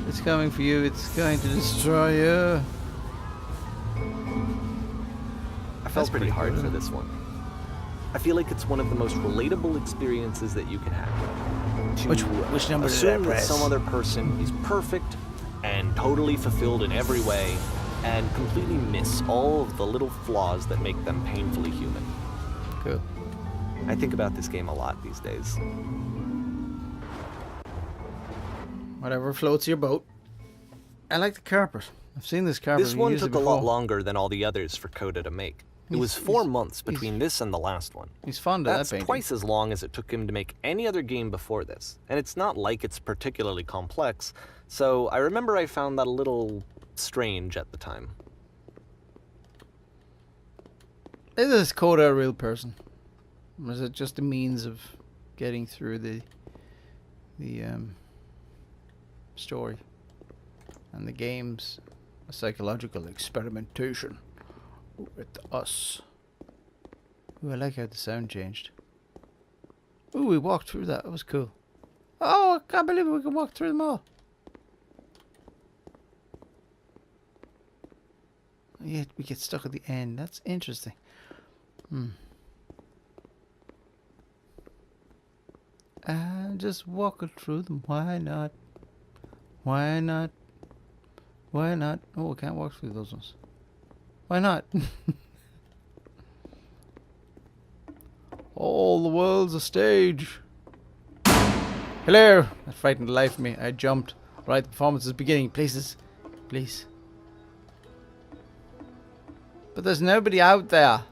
It's coming for you. It's going to destroy you. I felt pretty hard for this one. I feel like it's one of the most relatable experiences that you can have. To Which number did I assume that press? some other person is perfect and totally fulfilled in every way, and completely miss all of the little flaws that make them painfully human. Cool. I think about this game a lot these days. Whatever floats your boat. I like the carpet. I've seen this carpet. This one used it took a lot before. longer than all the others for Coda to make. It was He's- 4 months between this and the last one. He's fond of That's that painting. twice as long as it took him to make any other game before this, and it's not like it's particularly complex, so I remember I found that a little strange at the time. Is this Coda a real person? Or is it just a means of getting through the story? And the game's a psychological experimentation with us. Ooh, I like how the sound changed. Ooh, we walked through that. That was cool. Oh, I can't believe we can walk through them all. Yet we get stuck at the end. That's interesting. Just walking through them. Why not? Why not? Why not? Oh, I can't walk through those ones. Why not? All the world's a stage. Hello! That frightened the life of me. I jumped. Right, the performance is beginning. Please. But there's nobody out there.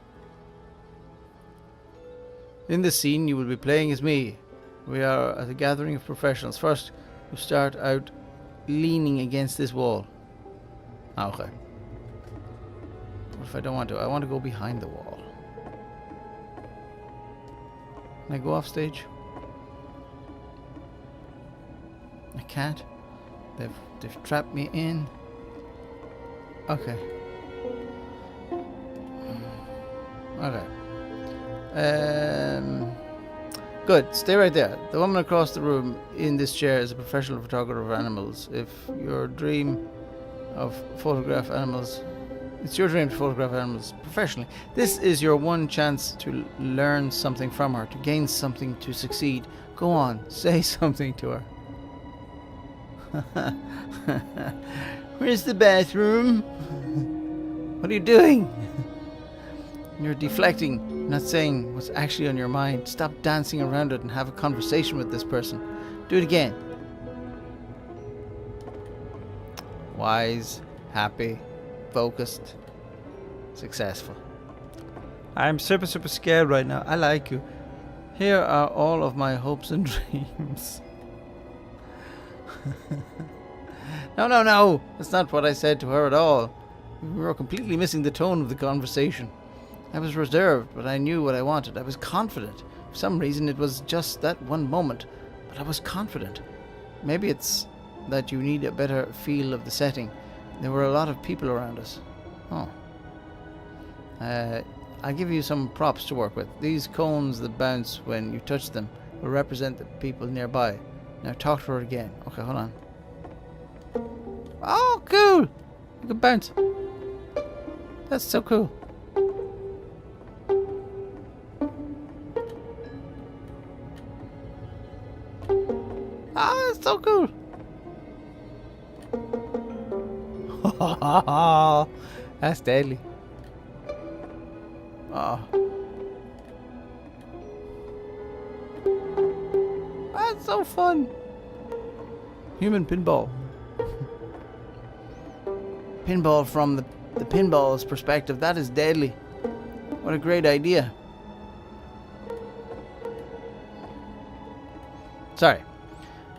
In this scene, you will be playing as me. We are at a gathering of professionals. First, you start out leaning against this wall. Okay. What if I don't want to? I want to go behind the wall. Can I go off stage? I can't. They've trapped me in. Okay. Okay. Good. Stay right there. The woman across the room in this chair is a professional photographer of animals. If your dream of photograph animals, it's your dream to photograph animals professionally. This is your one chance to learn something from her, to gain something, to succeed. Go on, say something to her. Where's the bathroom? What are you doing? You're deflecting, not saying what's actually on your mind. Stop dancing around it and have a conversation with this person. Do it again. Wise, happy, focused, successful. I'm super scared right now. I like you. Here are all of my hopes and dreams. No, no, no. That's not what I said to her at all. We were completely missing the tone of the conversation. I was reserved, but I knew what I wanted. I was confident. For some reason, it was just that one moment, but I was confident. Maybe it's that you need a better feel of the setting. There were a lot of people around us. Oh. I'll give you some props to work with. These cones that bounce when you touch them will represent the people nearby. Now talk to her again. Okay, hold on. Oh, cool! You can bounce. That's so cool. Ah, that's so cool. That's deadly. Oh. That's so fun. Human pinball. Pinball from the pinball's perspective. That is deadly. What a great idea. Sorry.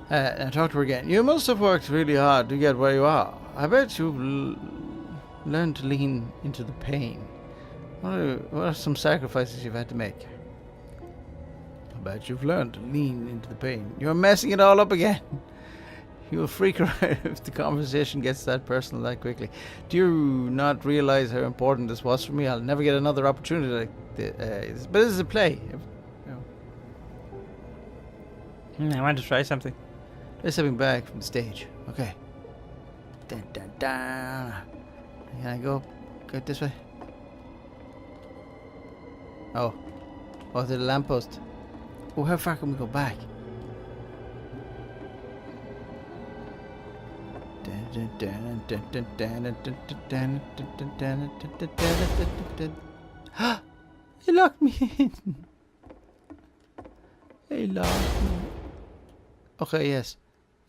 Now talk to her again. You must have worked really hard to get where you are. I bet you've learned to lean into the pain. What are some sacrifices you've had to make? I bet you've learned to lean into the pain. You're messing it all up again. You'll freak her out if the conversation gets that personal that quickly. Do you not realize how important this was for me? I'll never get another opportunity like this. But this is a play. I want to try something. Try stepping back from the stage. Okay. Dun, dun, dun. Can I go this way? Oh, to the lamppost. Oh, how far can we go back? He locked me in. He locked me. Okay, yes.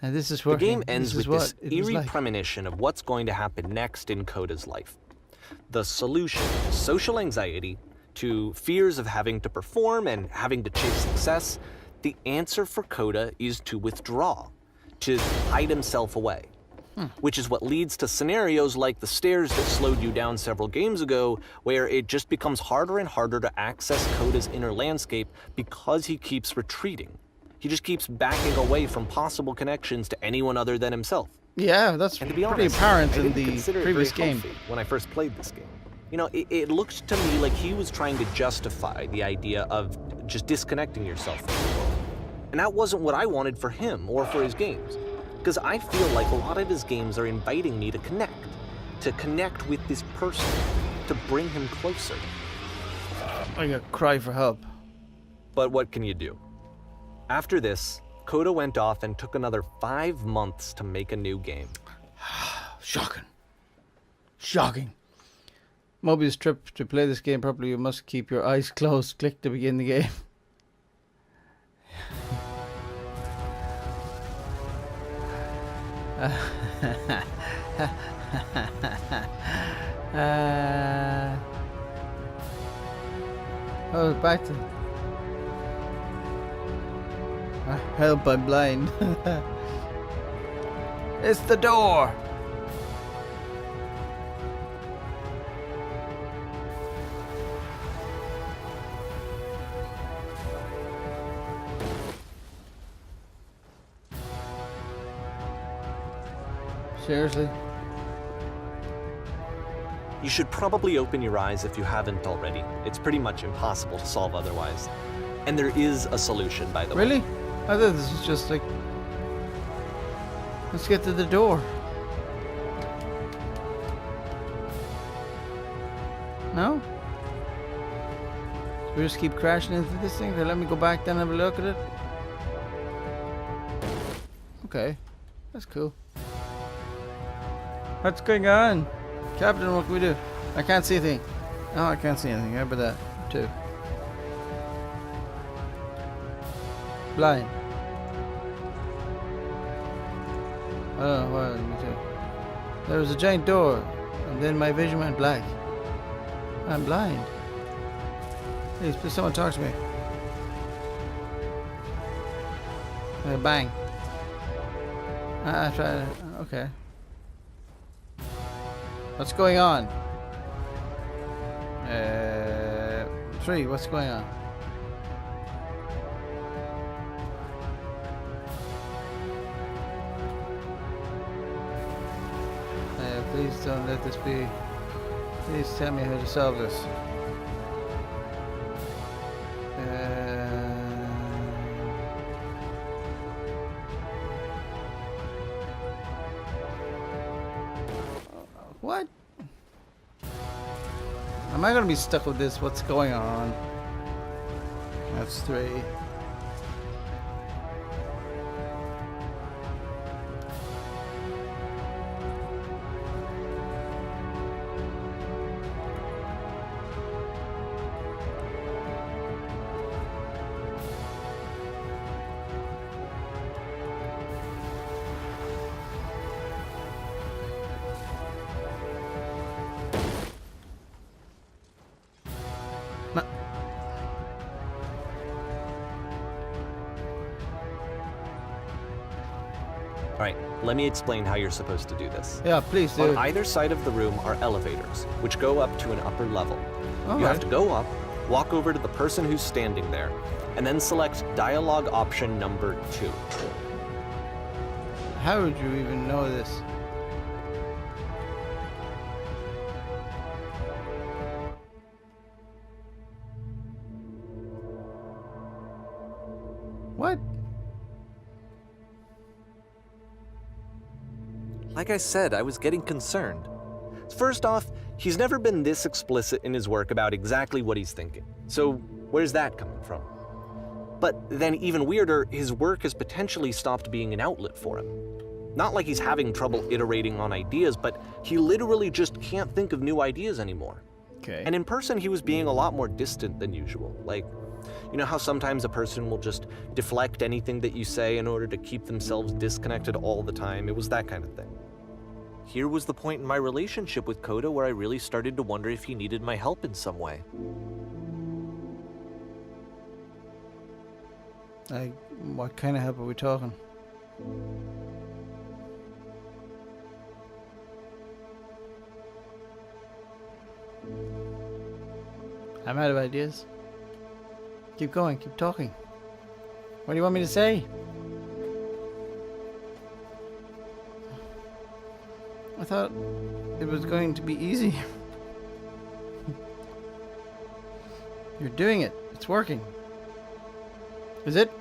Now this is The working. game ends with this eerie like. premonition of what's going to happen next in Coda's life. The solution to social anxiety, to fears of having to perform and having to chase success, the answer for Coda is to withdraw, to hide himself away. Which is what leads to scenarios like the stairs that slowed you down several games ago, where it just becomes harder and harder to access Coda's inner landscape because he keeps retreating. He just keeps backing away from possible connections to anyone other than himself. Yeah, that's And to be pretty honest, apparent I in didn't the consider it previous very game. healthy when I first played this game. You know, it looked to me like he was trying to justify the idea of just disconnecting yourself from the world. And that wasn't what I wanted for him or for his games. Because I feel like a lot of his games are inviting me to connect with this person, to bring him closer. Like a cry for help. But what can you do? After this, Coda went off and took another 5 months to make a new game. Shocking. Shocking. Mobius trip: to play this game properly, you must keep your eyes closed. Click to begin the game. Oh, back to help, I'm blind. It's the door. Seriously? You should probably open your eyes if you haven't already. It's pretty much impossible to solve otherwise. And there is a solution, by the way. Really? I thought this was just like... Let's get to the door. No? So we just keep crashing into this thing? Okay, let me go back then and have a look at it. Okay. That's cool. What's going on? Captain, what can we do? I can't see a thing. Oh, I can't see anything. How about that? Too. Blind. Oh, well, me too. There was a giant door, and then my vision went black. I'm blind. Please someone talk to me. Bang. I tried. Okay. What's going on? 3, what's going on? Please don't let this be. Please tell me how to solve this. What? Am I gonna be stuck with this? What's going on? That's 3. Alright, let me explain how you're supposed to do this. Yeah, please do. On either side of the room are elevators, which go up to an upper level. You have to go up, walk over to the person who's standing there, and then select dialogue option number 2. How would you even know this? What? Like I said, I was getting concerned. First off, he's never been this explicit in his work about exactly what he's thinking. So where's that coming from? But then even weirder, his work has potentially stopped being an outlet for him. Not like he's having trouble iterating on ideas, but he literally just can't think of new ideas anymore. Okay. And in person, he was being a lot more distant than usual. Like, you know how sometimes a person will just deflect anything that you say in order to keep themselves disconnected all the time? It was that kind of thing. Here was the point in my relationship with Coda where I really started to wonder if he needed my help in some way. Like, what kind of help are we talking? I'm out of ideas. Keep going, keep talking. What do you want me to say? I thought it was going to be easy. You're doing it. It's working. Is it?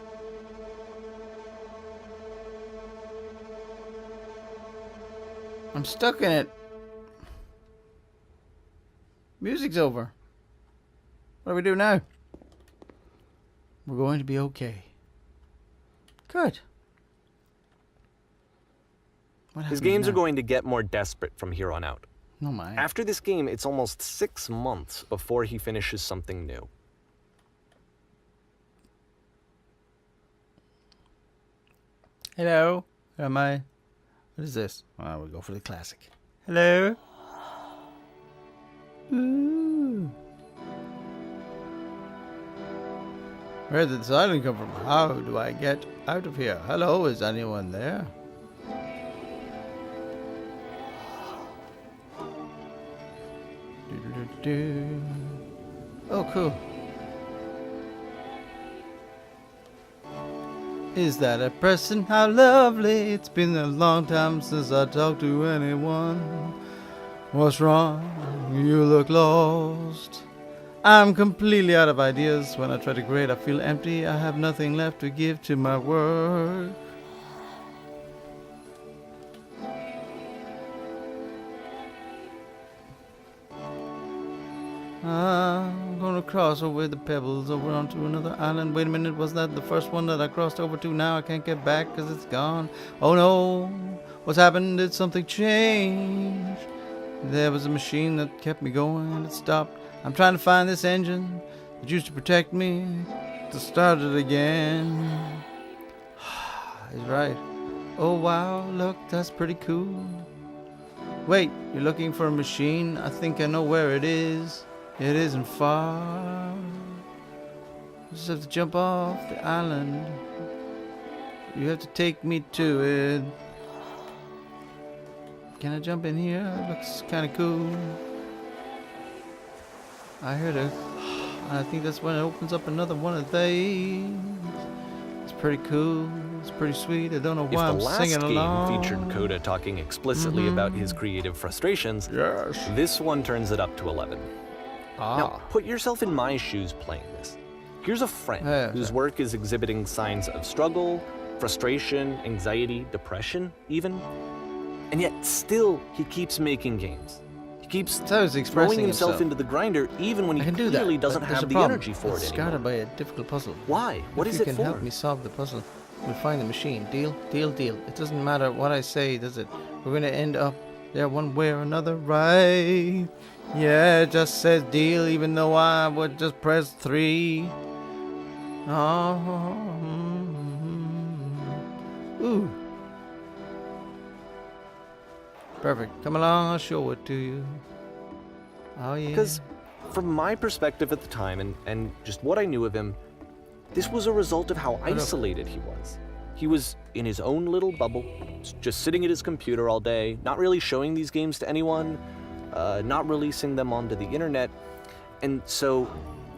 I'm stuck in it. Music's over. What do we do now? We're going to be okay. Good. His games are going to get more desperate from here on out. No, my. After this game, it's almost 6 months before he finishes something new. Hello. Am I? What is this? We'll go for the classic. Hello? Ooh. Where did the silence come from? How do I get out of here? Hello, is anyone there? Do-do-do-do. Oh, cool. Is that a person? How lovely. It's been a long time since I talked to anyone. What's wrong? You look lost. I'm completely out of ideas. When I try to create, I feel empty. I have nothing left to give to my work. I'm gonna cross over the pebbles over onto another island. Wait a minute, was that the first one that I crossed over to? Now I can't get back because it's gone. Oh no, what's happened? Did something change? There was a machine that kept me going and it stopped. I'm trying to find this engine that used to protect me to start it again. He's right. Oh wow, look, that's pretty cool. Wait, you're looking for a machine? I think I know where it is. It isn't far. You just have to jump off the island. You have to take me to it. Can I jump in here? It looks kind of cool. I heard it. I think that's when it opens up another one of these. It's pretty cool. It's pretty sweet. I don't know why I'm singing If the last along. game featured Coda talking explicitly about his creative frustrations, Yes. this one turns it up to 11. Now, put yourself in my shoes playing this. Here's a friend Yeah, whose okay. work is exhibiting signs of struggle, frustration, anxiety, depression, even. And yet, still, he keeps making games. He keeps So he's expressing throwing himself himself. into the grinder even when I he can do that. clearly but doesn't there's a have the problem. energy for It's it started anymore. by a difficult puzzle. Why? What if is you it can for? help me solve the puzzle, we'll find the machine. Deal? Deal, deal. It doesn't matter what I say, does it? We're gonna end up there one way or another, right? Yeah, it just says deal, even though I would just press 3. Oh. Ooh. Perfect. Come along, I'll show it to you. Oh, yeah. Because from my perspective at the time and just what I knew of him, this was a result of how isolated he was. He was in his own little bubble, just sitting at his computer all day, not really showing these games to anyone, not releasing them onto the internet. And so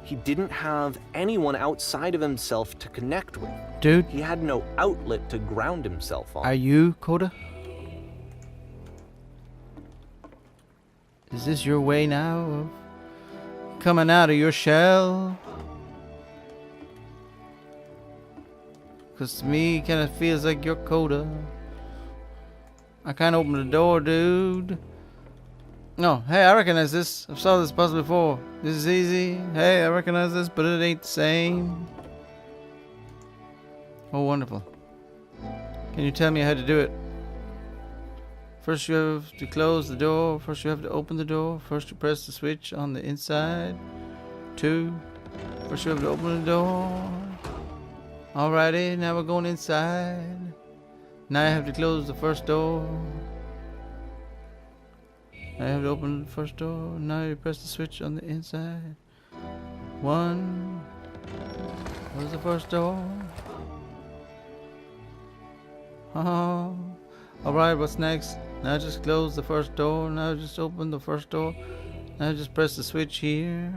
he didn't have anyone outside of himself to connect with. Dude, He had no outlet to ground himself on. are you Coda? Is this your way now of coming out of your shell? Because to me, it kind of feels like you're Coda. I can't open the door, dude. No, hey, I recognize this. I've solved this puzzle before. This is easy. Hey, I recognize this, but it ain't the same. Oh, wonderful. Can you tell me how to do it? First you have to close the door. First you have to open the door. First you press the switch on the inside. 2. First you have to open the door. Alrighty, now we're going inside. Now I have to close the first door. I have to open the first door. Now you press the switch on the inside. 1. Close the first door. Oh. Alright, what's next? Now just close the first door. Now just open the first door. Now just press the switch here.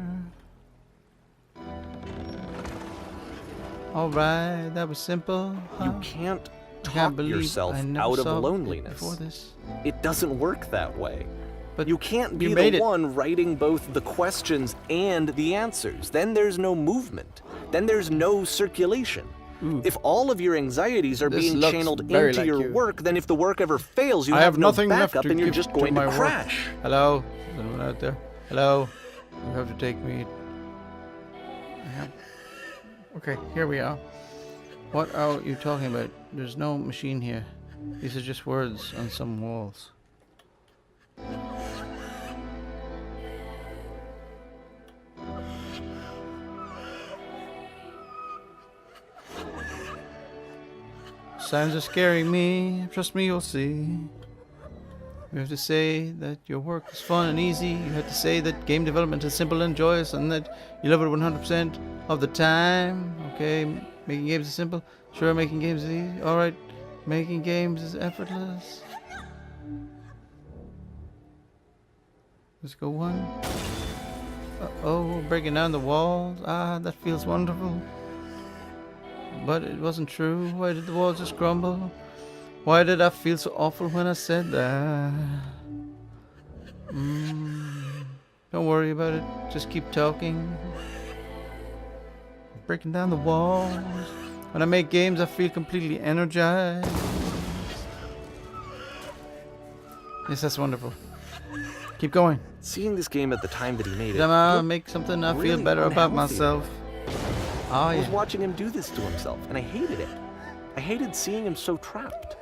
Alright, that was simple. You can't I talk can't believe yourself I never out of saw it loneliness. before this. It doesn't work that way. But you can't be you made the it. one writing both the questions and the answers. Then there's no movement. Then there's no circulation. Ooh. If all of your anxieties are This being looks channeled very into like your you. work, then if the work ever fails, you I have no nothing left backup to and you're give just to going my to work. crash. Hello? Is anyone out there? Hello? You have to take me. Okay, here we are. What are you talking about? There's no machine here. These are just words on some walls. Signs are scaring me. Trust me, you'll see. You have to say that your work is fun and easy. You have to say that game development is simple and joyous and that you love it 100% of the time. Okay, making games is simple. Sure, making games is easy. Alright, making games is effortless. Let's go 1. Uh-oh, breaking down the walls. Ah, that feels wonderful. But it wasn't true. Why did the walls just crumble? Why did I feel so awful when I said that? Don't worry about it. Just keep talking. Breaking down the walls. When I make games, I feel completely energized. Yes, that's wonderful. Keep going. Seeing this game at the time that he made it, Somehow looked make something I feel really better about unhealthy. myself. Oh, I was yeah. watching him do this to himself, and I hated it. I hated seeing him so trapped.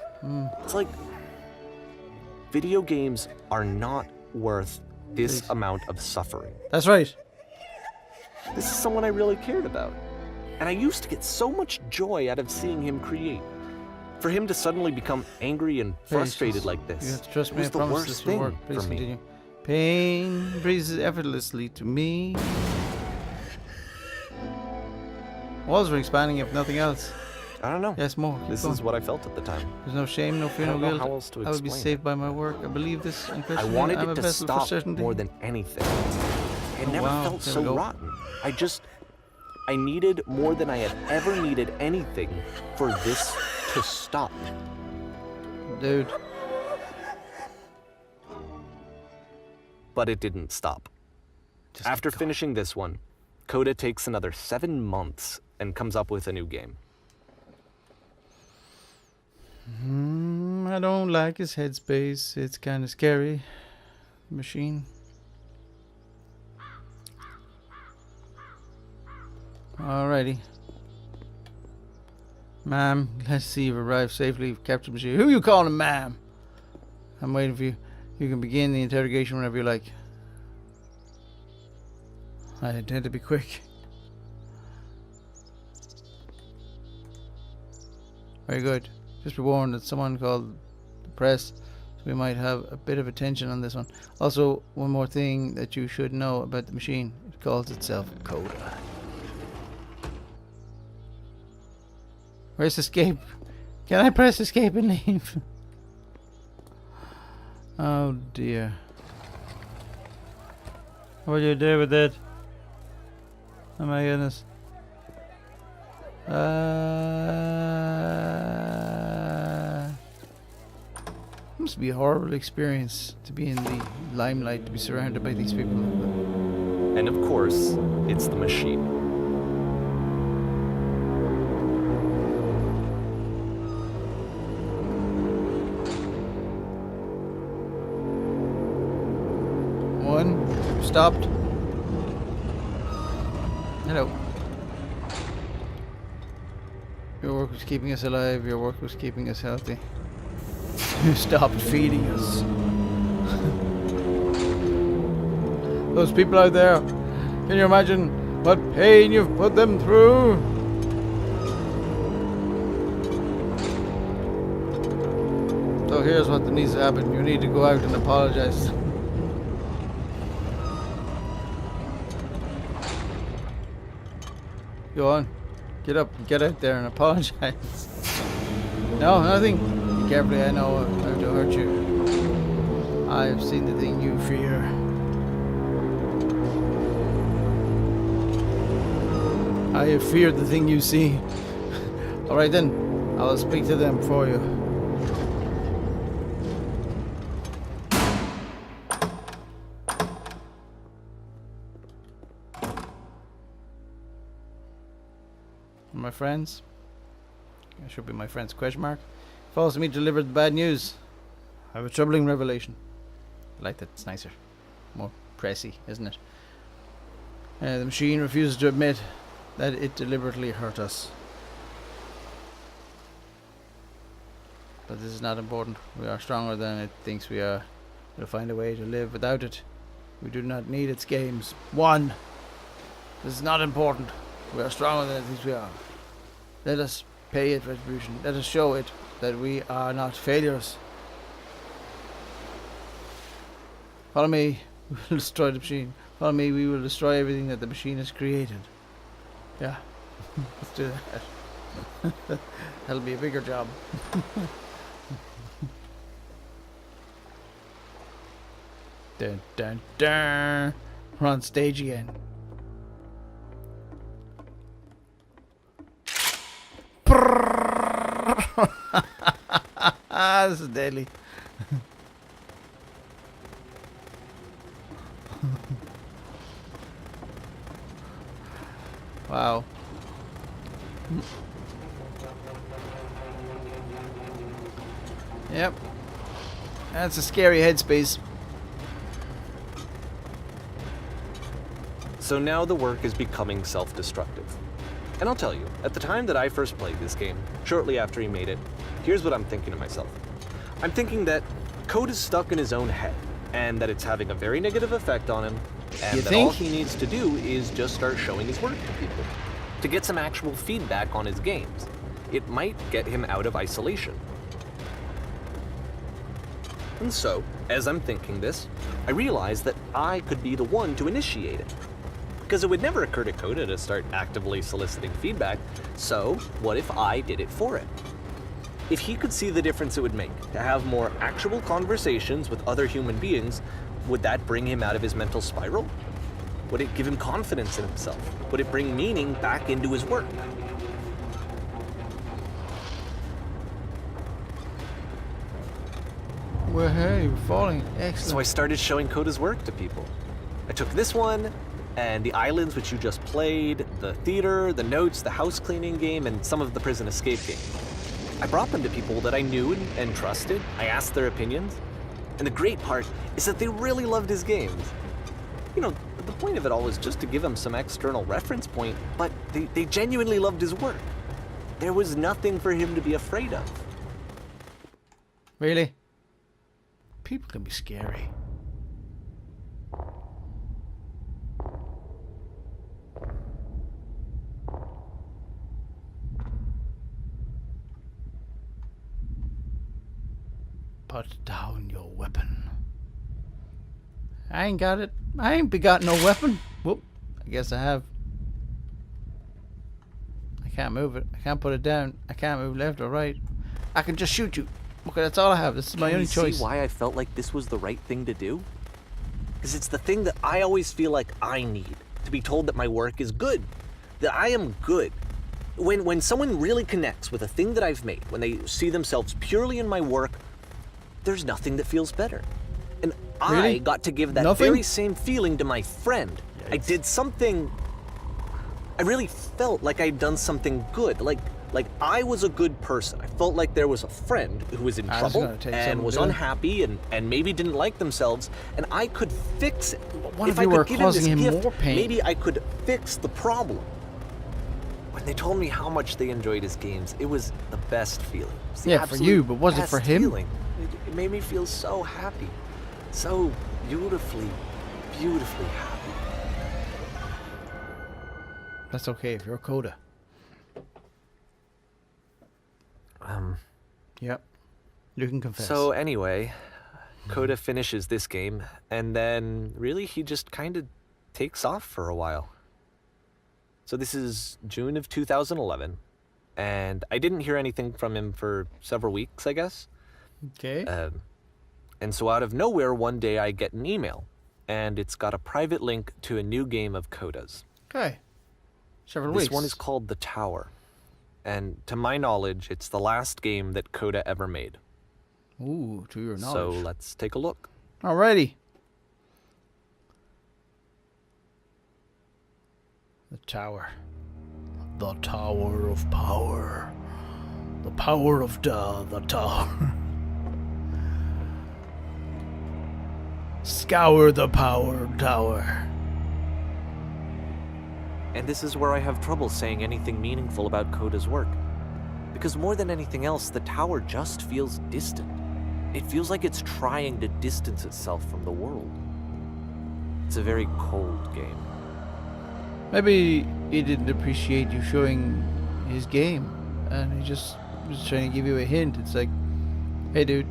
It's like video games are not worth this Please. amount of suffering. That's right. This is someone I really cared about. And I used to get so much joy out of seeing him create. For him to suddenly become angry and frustrated Patience. like this You have to trust me. I was the promise worst this will thing work. Please for me. continue. Pain breezes effortlessly to me. Walls were expanding, if nothing else. I don't know. Yes, more. Keep This going. is what I felt at the time. There's no shame, no fear, I no don't know guilt. how else to I would be explain saved by my work. I believe this I unquestionably. wanted I'm it a to vessel for stop certainty. more than anything. It Oh, never wow. felt There so we go. rotten. I needed more than I had ever needed anything for this to stop. Dude. But it didn't stop. Just keep After going. finishing this one, Coda takes another 7 months and comes up with a new game. I don't like his headspace. It's kind of scary. Machine. Alrighty. Ma'am, let's see you've arrived safely. Captain Machine. Who you calling ma'am? I'm waiting for you. You can begin the interrogation whenever you like. I intend to be quick. Very good. Just be warned that someone called the press, so we might have a bit of attention on this one. Also, one more thing that you should know about the machine. It calls itself Coda. Where's escape? Can I press escape and leave? Oh dear. What do you do with it? Oh my goodness. Must be a horrible experience to be in the limelight, to be surrounded by these people. And of course, it's the machine. One, stopped. Hello. Your work was keeping us alive, your work was keeping us healthy. You stopped feeding us. Those people out there, can you imagine what pain you've put them through? So here's what needs to happen. You need to go out and apologize. Go on. Get up and get out there and apologize. No, nothing. Be carefully, I know how to hurt you. I have seen the thing you fear. I have feared the thing you see. Alright then, I'll speak to them for you. My friends, it should be my friends, question mark. Falls to me delivered the bad news. I have a troubling revelation. I like that, it's nicer. More pressy, isn't it? The machine refuses to admit that it deliberately hurt us. But this is not important. We are stronger than it thinks we are. We'll find a way to live without it. We do not need its games. One. This is not important. We are stronger than it thinks we are. Let us pay it retribution. Let us show it that we are not failures. Follow me. We will destroy the machine. Follow me. We will destroy everything that the machine has created. Yeah. Let's do that. That'll be a bigger job. Dun dun dun. We're on stage again. This is deadly. Wow. Yep. That's a scary headspace. So now the work is becoming self-destructive. And I'll tell you, at the time that I first played this game, shortly after he made it, here's what I'm thinking to myself. I'm thinking that code is stuck in his own head, and that it's having a very negative effect on him, and You that think? all he needs to do is just start showing his work to people, to get some actual feedback on his games. It might get him out of isolation. And so, as I'm thinking this, I realize that I could be the one to initiate it. because it would never occur to Coda to start actively soliciting feedback, so what if I did it for him? If he could see the difference it would make to have more actual conversations with other human beings, would that bring him out of his mental spiral? Would it give him confidence in himself? Would it bring meaning back into his work? Well, hey, we're falling. Excellent. So I started showing Coda's work to people. I took this one, and the islands which you just played, the theater, the notes, the house cleaning game, and some of the prison escape games. I brought them to people that I knew and trusted. I asked their opinions. And the great part is that they really loved his games. You know, the point of it all was just to give him some external reference point, but they genuinely loved his work. There was nothing for him to be afraid of. Really? People can be scary. Put down your weapon. I ain't got it. I ain't begot no weapon. Whoop. I guess I have. I can't move it. I can't put it down. I can't move left or right. I can just shoot you. Okay, that's all I have. This is my only choice. See why I felt like this was the right thing to do? Because it's the thing that I always feel like I need. To be told that my work is good. That I am good. When someone really connects with a thing that I've made, when they see themselves purely in my work, there's nothing that feels better. And Really? I got to give that Nothing? very same feeling to my friend. I did something... I really felt like I'd done something good. Like I was a good person. I felt like there was a friend who was in I was trouble gonna take and something was to do. unhappy and maybe didn't like themselves, and I could fix it. What if I you could were give causing him him this gift, more pain? maybe I could fix the problem. When they told me how much they enjoyed his games, it was the best feeling. It was the Yeah, for absolute you, but was it for best him? feeling. It made me feel so happy. So beautifully, beautifully happy. That's okay if you're a Coda. Yep. You can confess. So anyway, Coda finishes this game, and then really he just kind of takes off for a while. So this is June of 2011, and I didn't hear anything from him for several weeks, I guess. Okay. And so out of nowhere, one day I get an email, and it's got a private link to a new game of Coda's. Okay. Several This weeks. one is called The Tower, and to my knowledge, it's the last game that Coda ever made. Ooh, to your So knowledge. let's take a look. Alrighty. The tower. The tower of power. The power of the tower. Scour the power tower. And this is where I have trouble saying anything meaningful about Coda's work. Because more than anything else, the tower just feels distant. It feels like it's trying to distance itself from the world. It's a very cold game. Maybe he didn't appreciate you showing his game, and he just was trying to give you a hint. It's like, hey dude,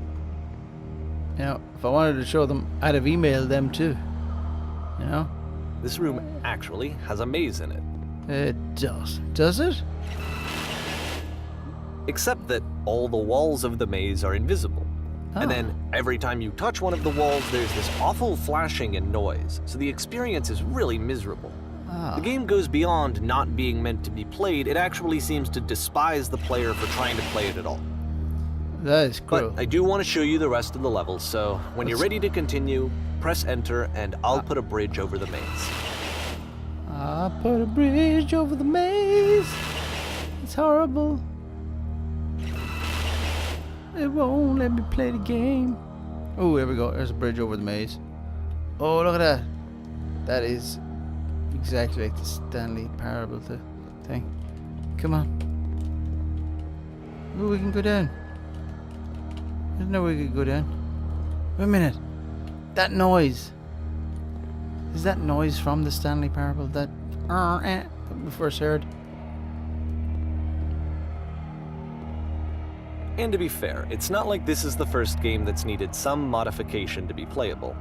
you know, if I wanted to show them, I'd have emailed them too. You know? This room actually has a maze in it. It does. Does it? Except that all the walls of the maze are invisible. Oh. And then every time you touch one of the walls, there's this awful flashing and noise. So the experience is really miserable. Ah. The game goes beyond not being meant to be played. It actually seems to despise the player for trying to play it at all. That is cool. But I do want to show you the rest of the levels, so when you're ready to continue, press enter and I'll put a bridge over the maze. I put a bridge over the maze. It's horrible. It won't let me play the game. Oh, here we go. There's a bridge over the maze. Oh, look at that. That is exactly like the Stanley Parable thing. Come on. Oh, we can go down. There's no way we could go down. Wait a minute. That noise. Is that noise from the Stanley Parable? That we first heard? And to be fair, it's not like this is the first game that's needed some modification to be playable.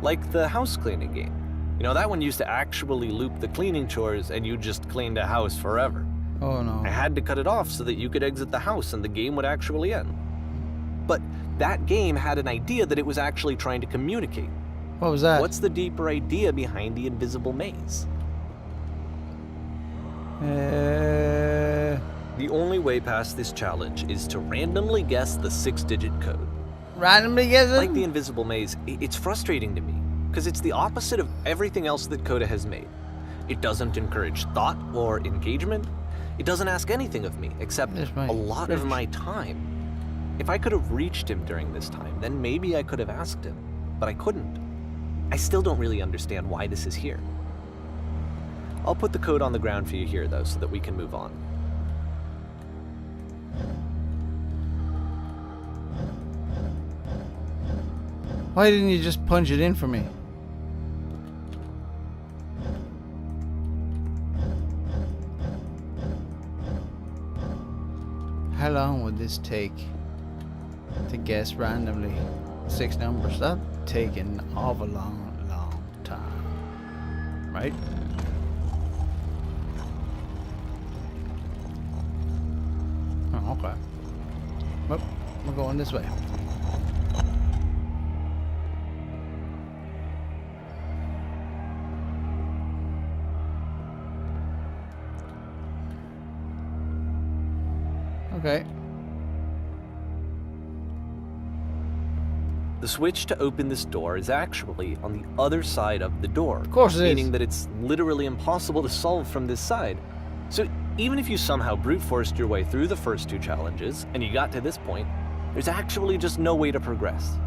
Like the house cleaning game. You know, that one used to actually loop the cleaning chores and you just cleaned a house forever. Oh no. I had to cut it off so that you could exit the house and the game would actually end. But that game had an idea that it was actually trying to communicate. What was that? What's the deeper idea behind the invisible maze? The only way past this challenge is to randomly guess the 6-digit code. Randomly guess it? Like the invisible maze, it's frustrating to me, because it's the opposite of everything else that Coda has made. It doesn't encourage thought or engagement. It doesn't ask anything of me, except a lot of my time. If I could have reached him during this time, then maybe I could have asked him, but I couldn't. I still don't really understand why this is here. I'll put the code on the ground for you here, though, so that we can move on. Why didn't you just punch it in for me? How long would this take to guess randomly 6 numbers? That'd take an awful long time. Right? Oh, okay. Well, we're going this way. Okay. The switch to open this door is actually on the other side of the door. Of course it is. Meaning that it's literally impossible to solve from this side. So even if you somehow brute forced your way through the first 2 challenges and you got to this point, there's actually just no way to progress.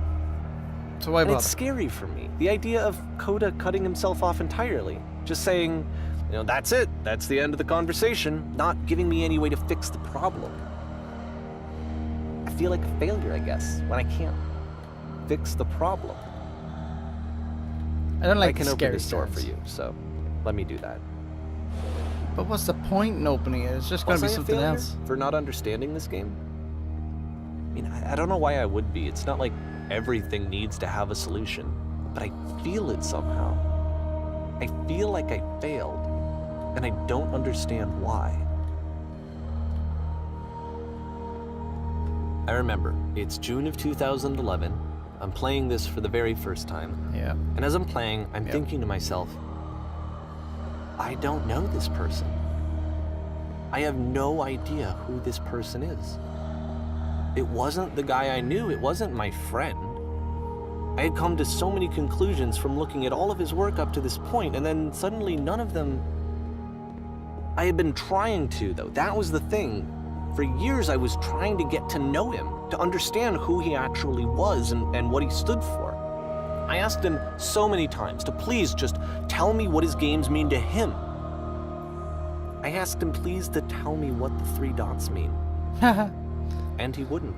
So why And bother? it's scary for me. The idea of Coda cutting himself off entirely. Just saying, you know, that's it. That's the end of the conversation. Not giving me any way to fix the problem. I feel like a failure, I guess, when I can't fix the problem. I don't like I can the open scary this door sounds. for you, so let me do that. But what's the point in opening it? It's just gonna Was be I a something failure else. for not understanding this game? I mean, I don't know why I would be. It's not like everything needs to have a solution, but I feel it somehow. I feel like I failed, and I don't understand why. I remember, it's June of 2011. I'm playing this for the very first time. Yeah. And as I'm playing, I'm Yep. thinking to myself, I don't know this person. I have no idea who this person is. It wasn't the guy I knew, it wasn't my friend. I had come to so many conclusions from looking at all of his work up to this point, and then suddenly none of them... I had been trying to, though. That was the thing. For years I was trying to get to know him, to understand who he actually was and what he stood for. I asked him so many times to please just tell me what his games mean to him. I asked him please to tell me what the 3 dots mean, and he wouldn't.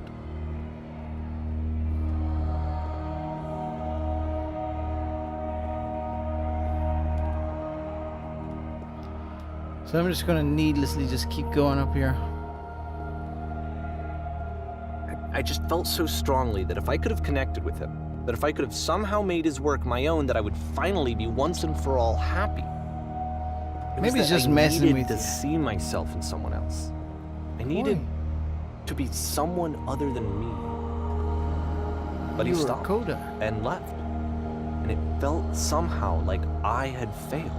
So I'm just gonna needlessly just keep going up here. I just felt so strongly that if I could have connected with him, that if I could have somehow made his work my own, that I would finally be once and for all happy. It was Maybe he's that just I messing needed with to you. see myself in someone else. I needed to be someone other than me. But he You were stopped Coda. and left. And it felt somehow like I had failed.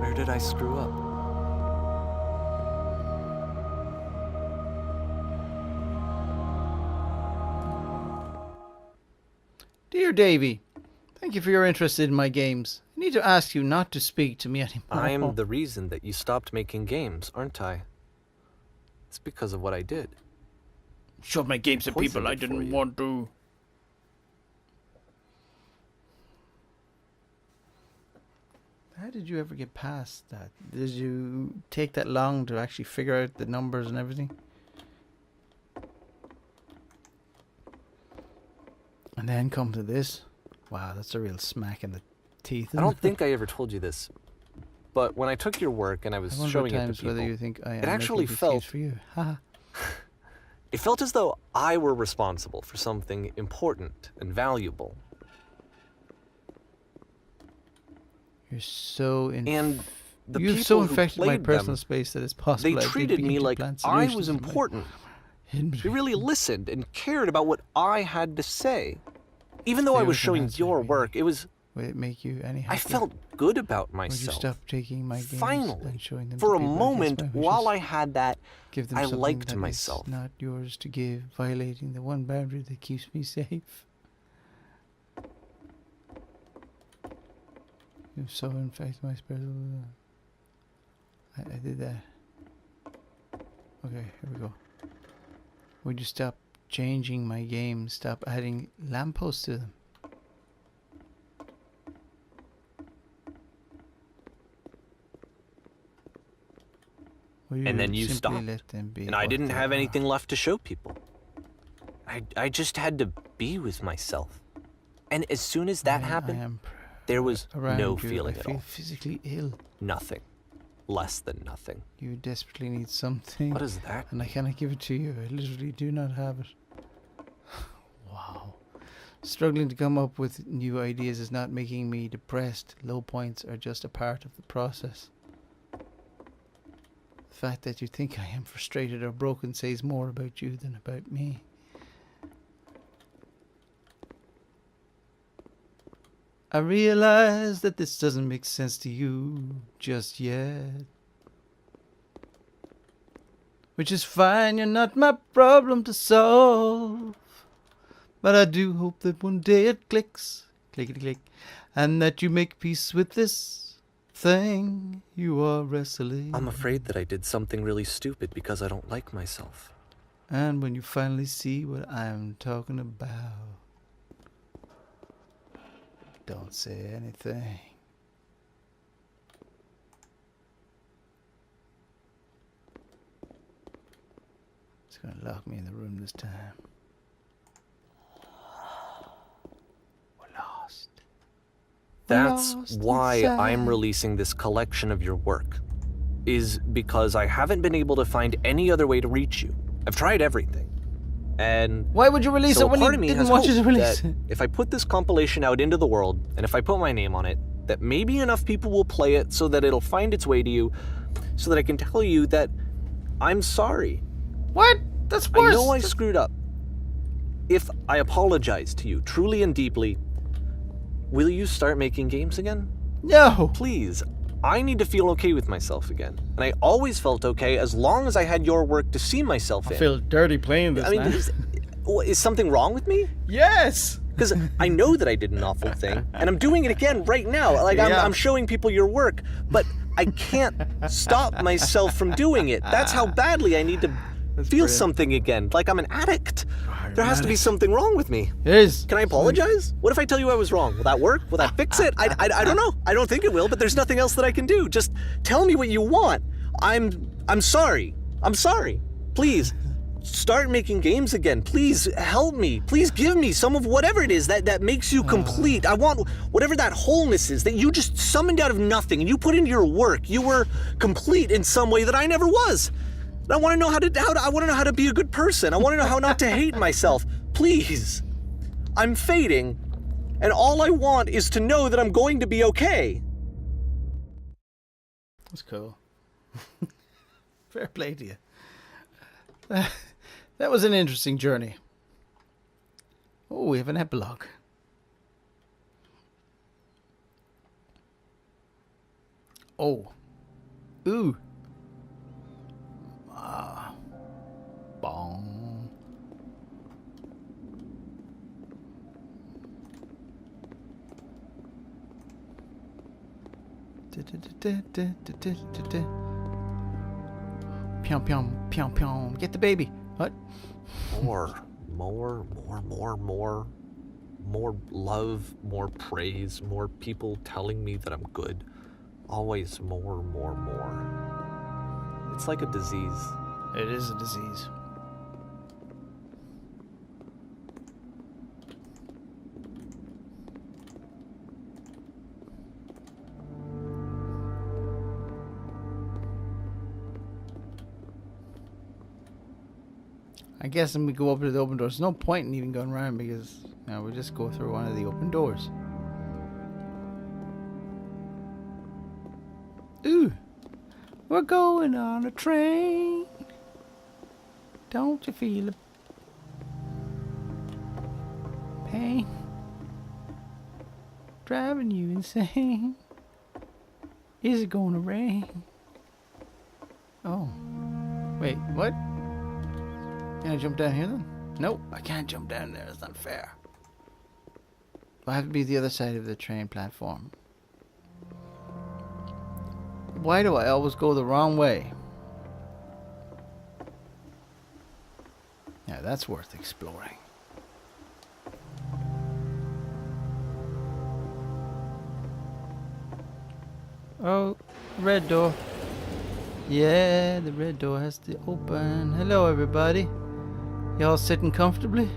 Where did I screw up? Dear Davey, thank you for your interest in my games. I need to ask you not to speak to me anymore. I'm the reason that you stopped making games, aren't I? It's because of what I did. Showed my games to people I Poisoned it for didn't you. want to. How did you ever get past that? Did you take that long to actually figure out the numbers and everything? And then come to this? Wow, that's a real smack in the teeth. I don't think I ever told you this, but when I took your work and I was showing it to times people, whether you think I am it actually making these felt- games for you. Haha. it felt as though I were responsible for something important and valuable. You're so And the You've people so who infected my played personal them, space that it's possible they I did treated begin me to like plant I solutions was in my important. hidden They really listened and cared about what I had to say. Even though There I was was an showing answer, your really. work, it was... Would it make you any happier? I felt good about Would you myself. stop taking my games Finally, and showing them for to a people moment, against my while wishes? I had that, Give them I something liked that myself. is not yours to give, violating the one boundary that keeps me safe. You've so infected my spirit. I did that. Okay, here we go. Would you stop changing my games? Stop adding lampposts to them. Will And then you simply stopped, let them be and I what didn't they have are? anything left to show people. I just had to be with myself. And as soon as that When I happened, am there was around no you, feeling I at feel all. physically ill. Nothing. Less than nothing. You desperately need something. What is that? And I cannot give it to you. I literally do not have it. Wow. Struggling to come up with new ideas is not making me depressed. Low points are just a part of the process. The fact that you think I am frustrated or broken says more about you than about me. I realize that this doesn't make sense to you just yet. Which is fine, you're not my problem to solve. But I do hope that one day it clicks, clickety click, and that you make peace with this thing you are wrestling. I'm afraid that I did something really stupid because I don't like myself. And when you finally see what I'm talking about, don't say anything. It's gonna lock me in the room this time. We're lost. That's Lost why I'm inside. releasing this collection of your work. Is because I haven't been able to find any other way to reach you. I've tried everything. And Why would you release so it when part you of me didn't has want you hope to release that it? if I put this compilation out into the world, and if I put my name on it, that maybe enough people will play it so that it'll find its way to you, so that I can tell you that I'm sorry. What? That's worse. I know I screwed up. If I apologize to you truly and deeply, will you start making games again? No. Please. I need to feel okay with myself again. And I always felt okay as long as I had your work to see myself I in. feel dirty playing this I mean, now. is something wrong with me? Yes. Because I know that I did an awful thing, and I'm doing it again right now. Like, Yeah. I'm showing people your work, but I can't stop myself from doing it. That's how badly I need to feel brilliant. something again. Like I'm an addict. There has to be something wrong with me. It is. Can I apologize? What if I tell you I was wrong? Will that work? Will that fix it? I don't know. I don't think it will, but there's nothing else that I can do. Just tell me what you want. I'm sorry. I'm sorry. Please, start making games again. Please help me. Please give me some of whatever it is that makes you complete. I want whatever that wholeness is that you just summoned out of nothing and you put into your work. You were complete in some way that I never was. And I want to know I want to know how to be a good person. I want to know how not to hate myself. Please. I'm fading, and all I want is to know that I'm going to be okay. That's cool. Fair play to you. That was an interesting journey. Oh, we have an epilogue. Oh. Ooh. Bong. Pyong, pyong, pyong, pyong. Get the baby. What? More love, more praise, more people telling me that I'm good. Always more. It's like a disease. It is a disease. I guess when we go up to the open doors, there's no point in even going around because we'll just go through one of the open doors. Ooh, we're going on a train. Don't you feel the pain? Driving you insane. Is it gonna rain? Oh, wait, what? Can I jump down here then? Nope, I can't jump down there. It's not fair. I have to be the other side of the train platform. Why do I always go the wrong way? Yeah, that's worth exploring. Oh, red door. Yeah, the red door has to open. Hello, everybody. Y'all sitting comfortably?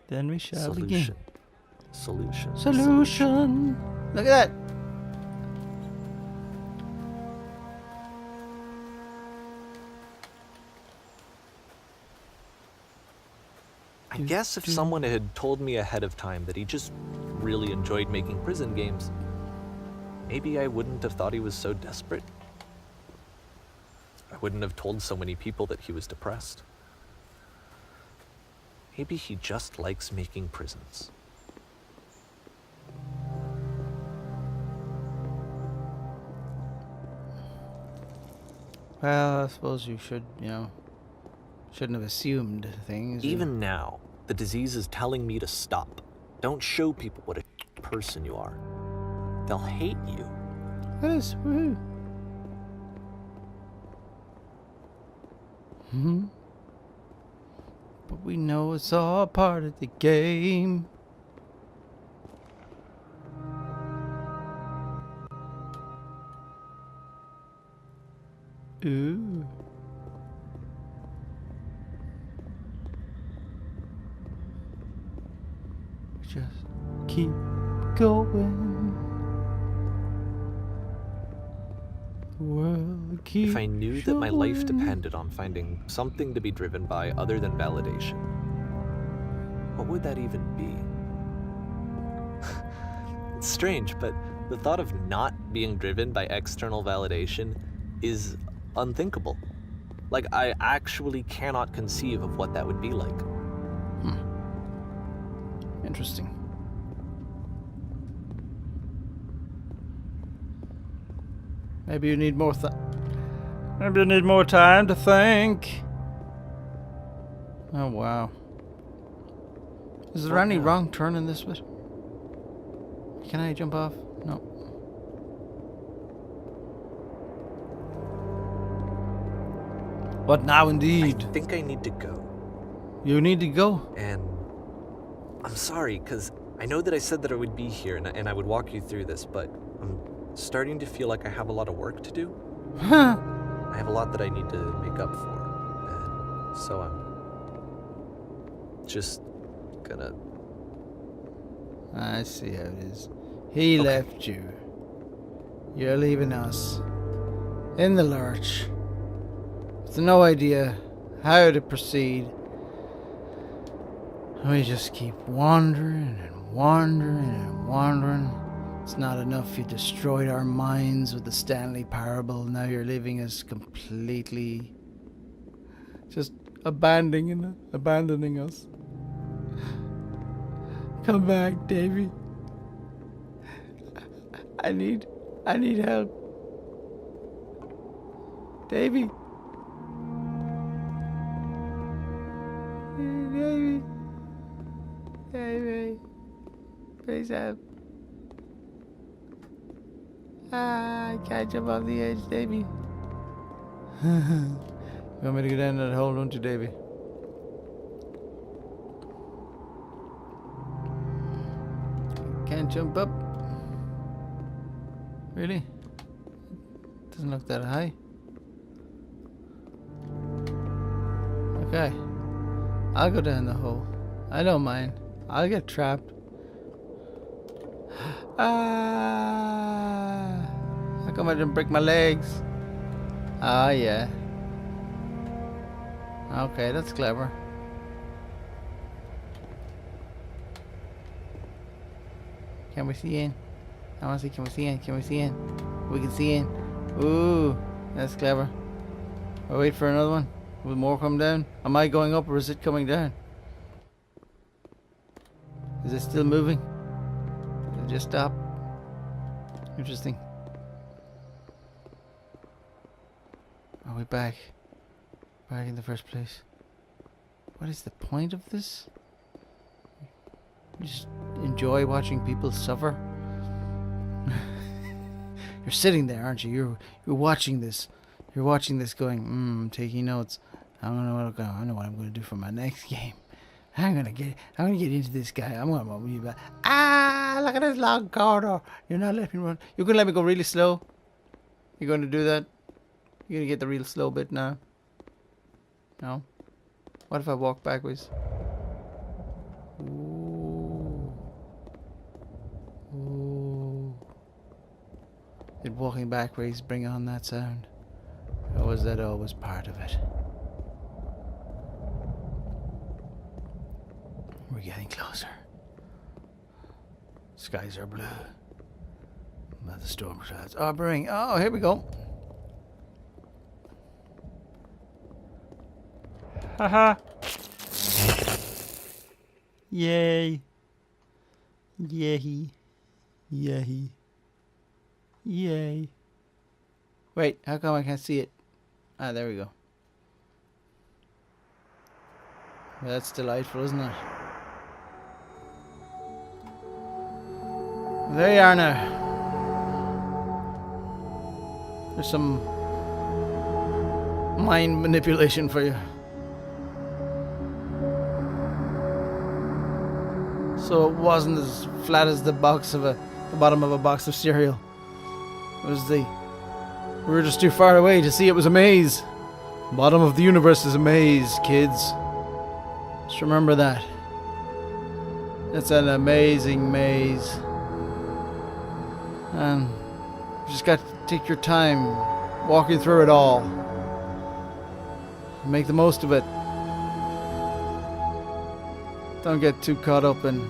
Then we shall begin. Solution. Look at that. I guess if someone had told me ahead of time that he just really enjoyed making prison games, maybe I wouldn't have thought he was so desperate. I wouldn't have told so many people that he was depressed. Maybe he just likes making prisons. Well, I suppose you should, shouldn't have assumed things. Even now, the disease is telling me to stop. Don't show people what a person you are. They'll hate you. Yes, woohoo. But we know it's all part of the game. Ooh. Just keep going. The world keeps If I knew that my life depended on finding something to be driven by other than validation, what would that even be? It's strange, but the thought of not being driven by external validation is unthinkable. Like, I actually cannot conceive of what that would be like. Interesting. Maybe you need more maybe you need more time to think. Oh wow. Is there any wrong turn in this bit? Can I jump off? No. What now indeed? I think I need to go. You need to go? And I'm sorry, because I know that I said that I would be here and I would walk you through this, but I'm starting to feel like I have a lot of work to do. Huh. I have a lot that I need to make up for. And so I'm just gonna... I see how it is. He left you. You're leaving us in the lurch with no idea how to proceed. We just keep wandering and wandering and wandering. It's not enough you destroyed our minds with the Stanley Parable. Now you're leaving us completely just abandoning us. Come back, Davey. I need help. Davey. Davey. Please help. I can't jump off the edge, Davey. You want me to go down that hole, don't you, Davey? Can't jump up. Really? Doesn't look that high. Okay. I'll go down the hole. I don't mind. I'll get trapped. How come I didn't break my legs? Ah, yeah. Okay, that's clever. Can we see in? I want to see, can we see in? Can we see in? We can see in. Ooh, that's clever. I'll wait for another one. Will more come down? Am I going up or is it coming down? Is it still moving? Did it just stop? Interesting. Are we back? Back in the first place. What is the point of this? You just enjoy watching people suffer? You're sitting there, aren't you? You're watching this. You're watching this going, taking notes. I know what I'm gonna do for my next game. I'm gonna get into this guy. I'm gonna be back. Look at this long corridor. You're not letting me run. You're gonna let me go really slow? You're gonna do that? You're gonna get the real slow bit now? No? What if I walk backwards? Ooh. Ooh. Did walking backwards bring on that sound? Or was that always part of it? We're getting closer. Skies are blue. But the storm clouds are brewing. Oh, here we go. Haha. Yay. Yay. Yay. Yay. Wait, how come I can't see it? Ah, there we go. That's delightful, isn't it? There you are now. There's some mind manipulation for you. So it wasn't as flat as the bottom of a box of cereal. It was we were just too far away to see it was a maze. Bottom of the universe is a maze, kids. Just remember that. It's an amazing maze. And you just got to take your time walking through it all. Make the most of it. Don't get too caught up in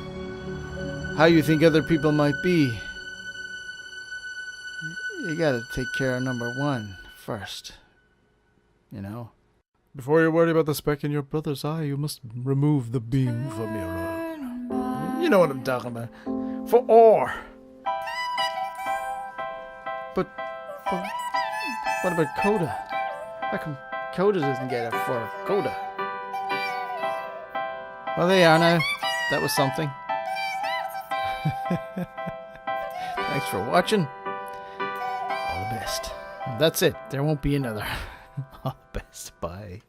how you think other people might be. You gotta take care of number one first. You know? Before you worry about the speck in your brother's eye, you must remove the beam from your eye. You know what I'm talking about. For ore. But what about Coda? How come Coda doesn't get it for Coda? Well, they are now. That was something. Thanks for watching. All the best. That's it. There won't be another. All the best. Bye.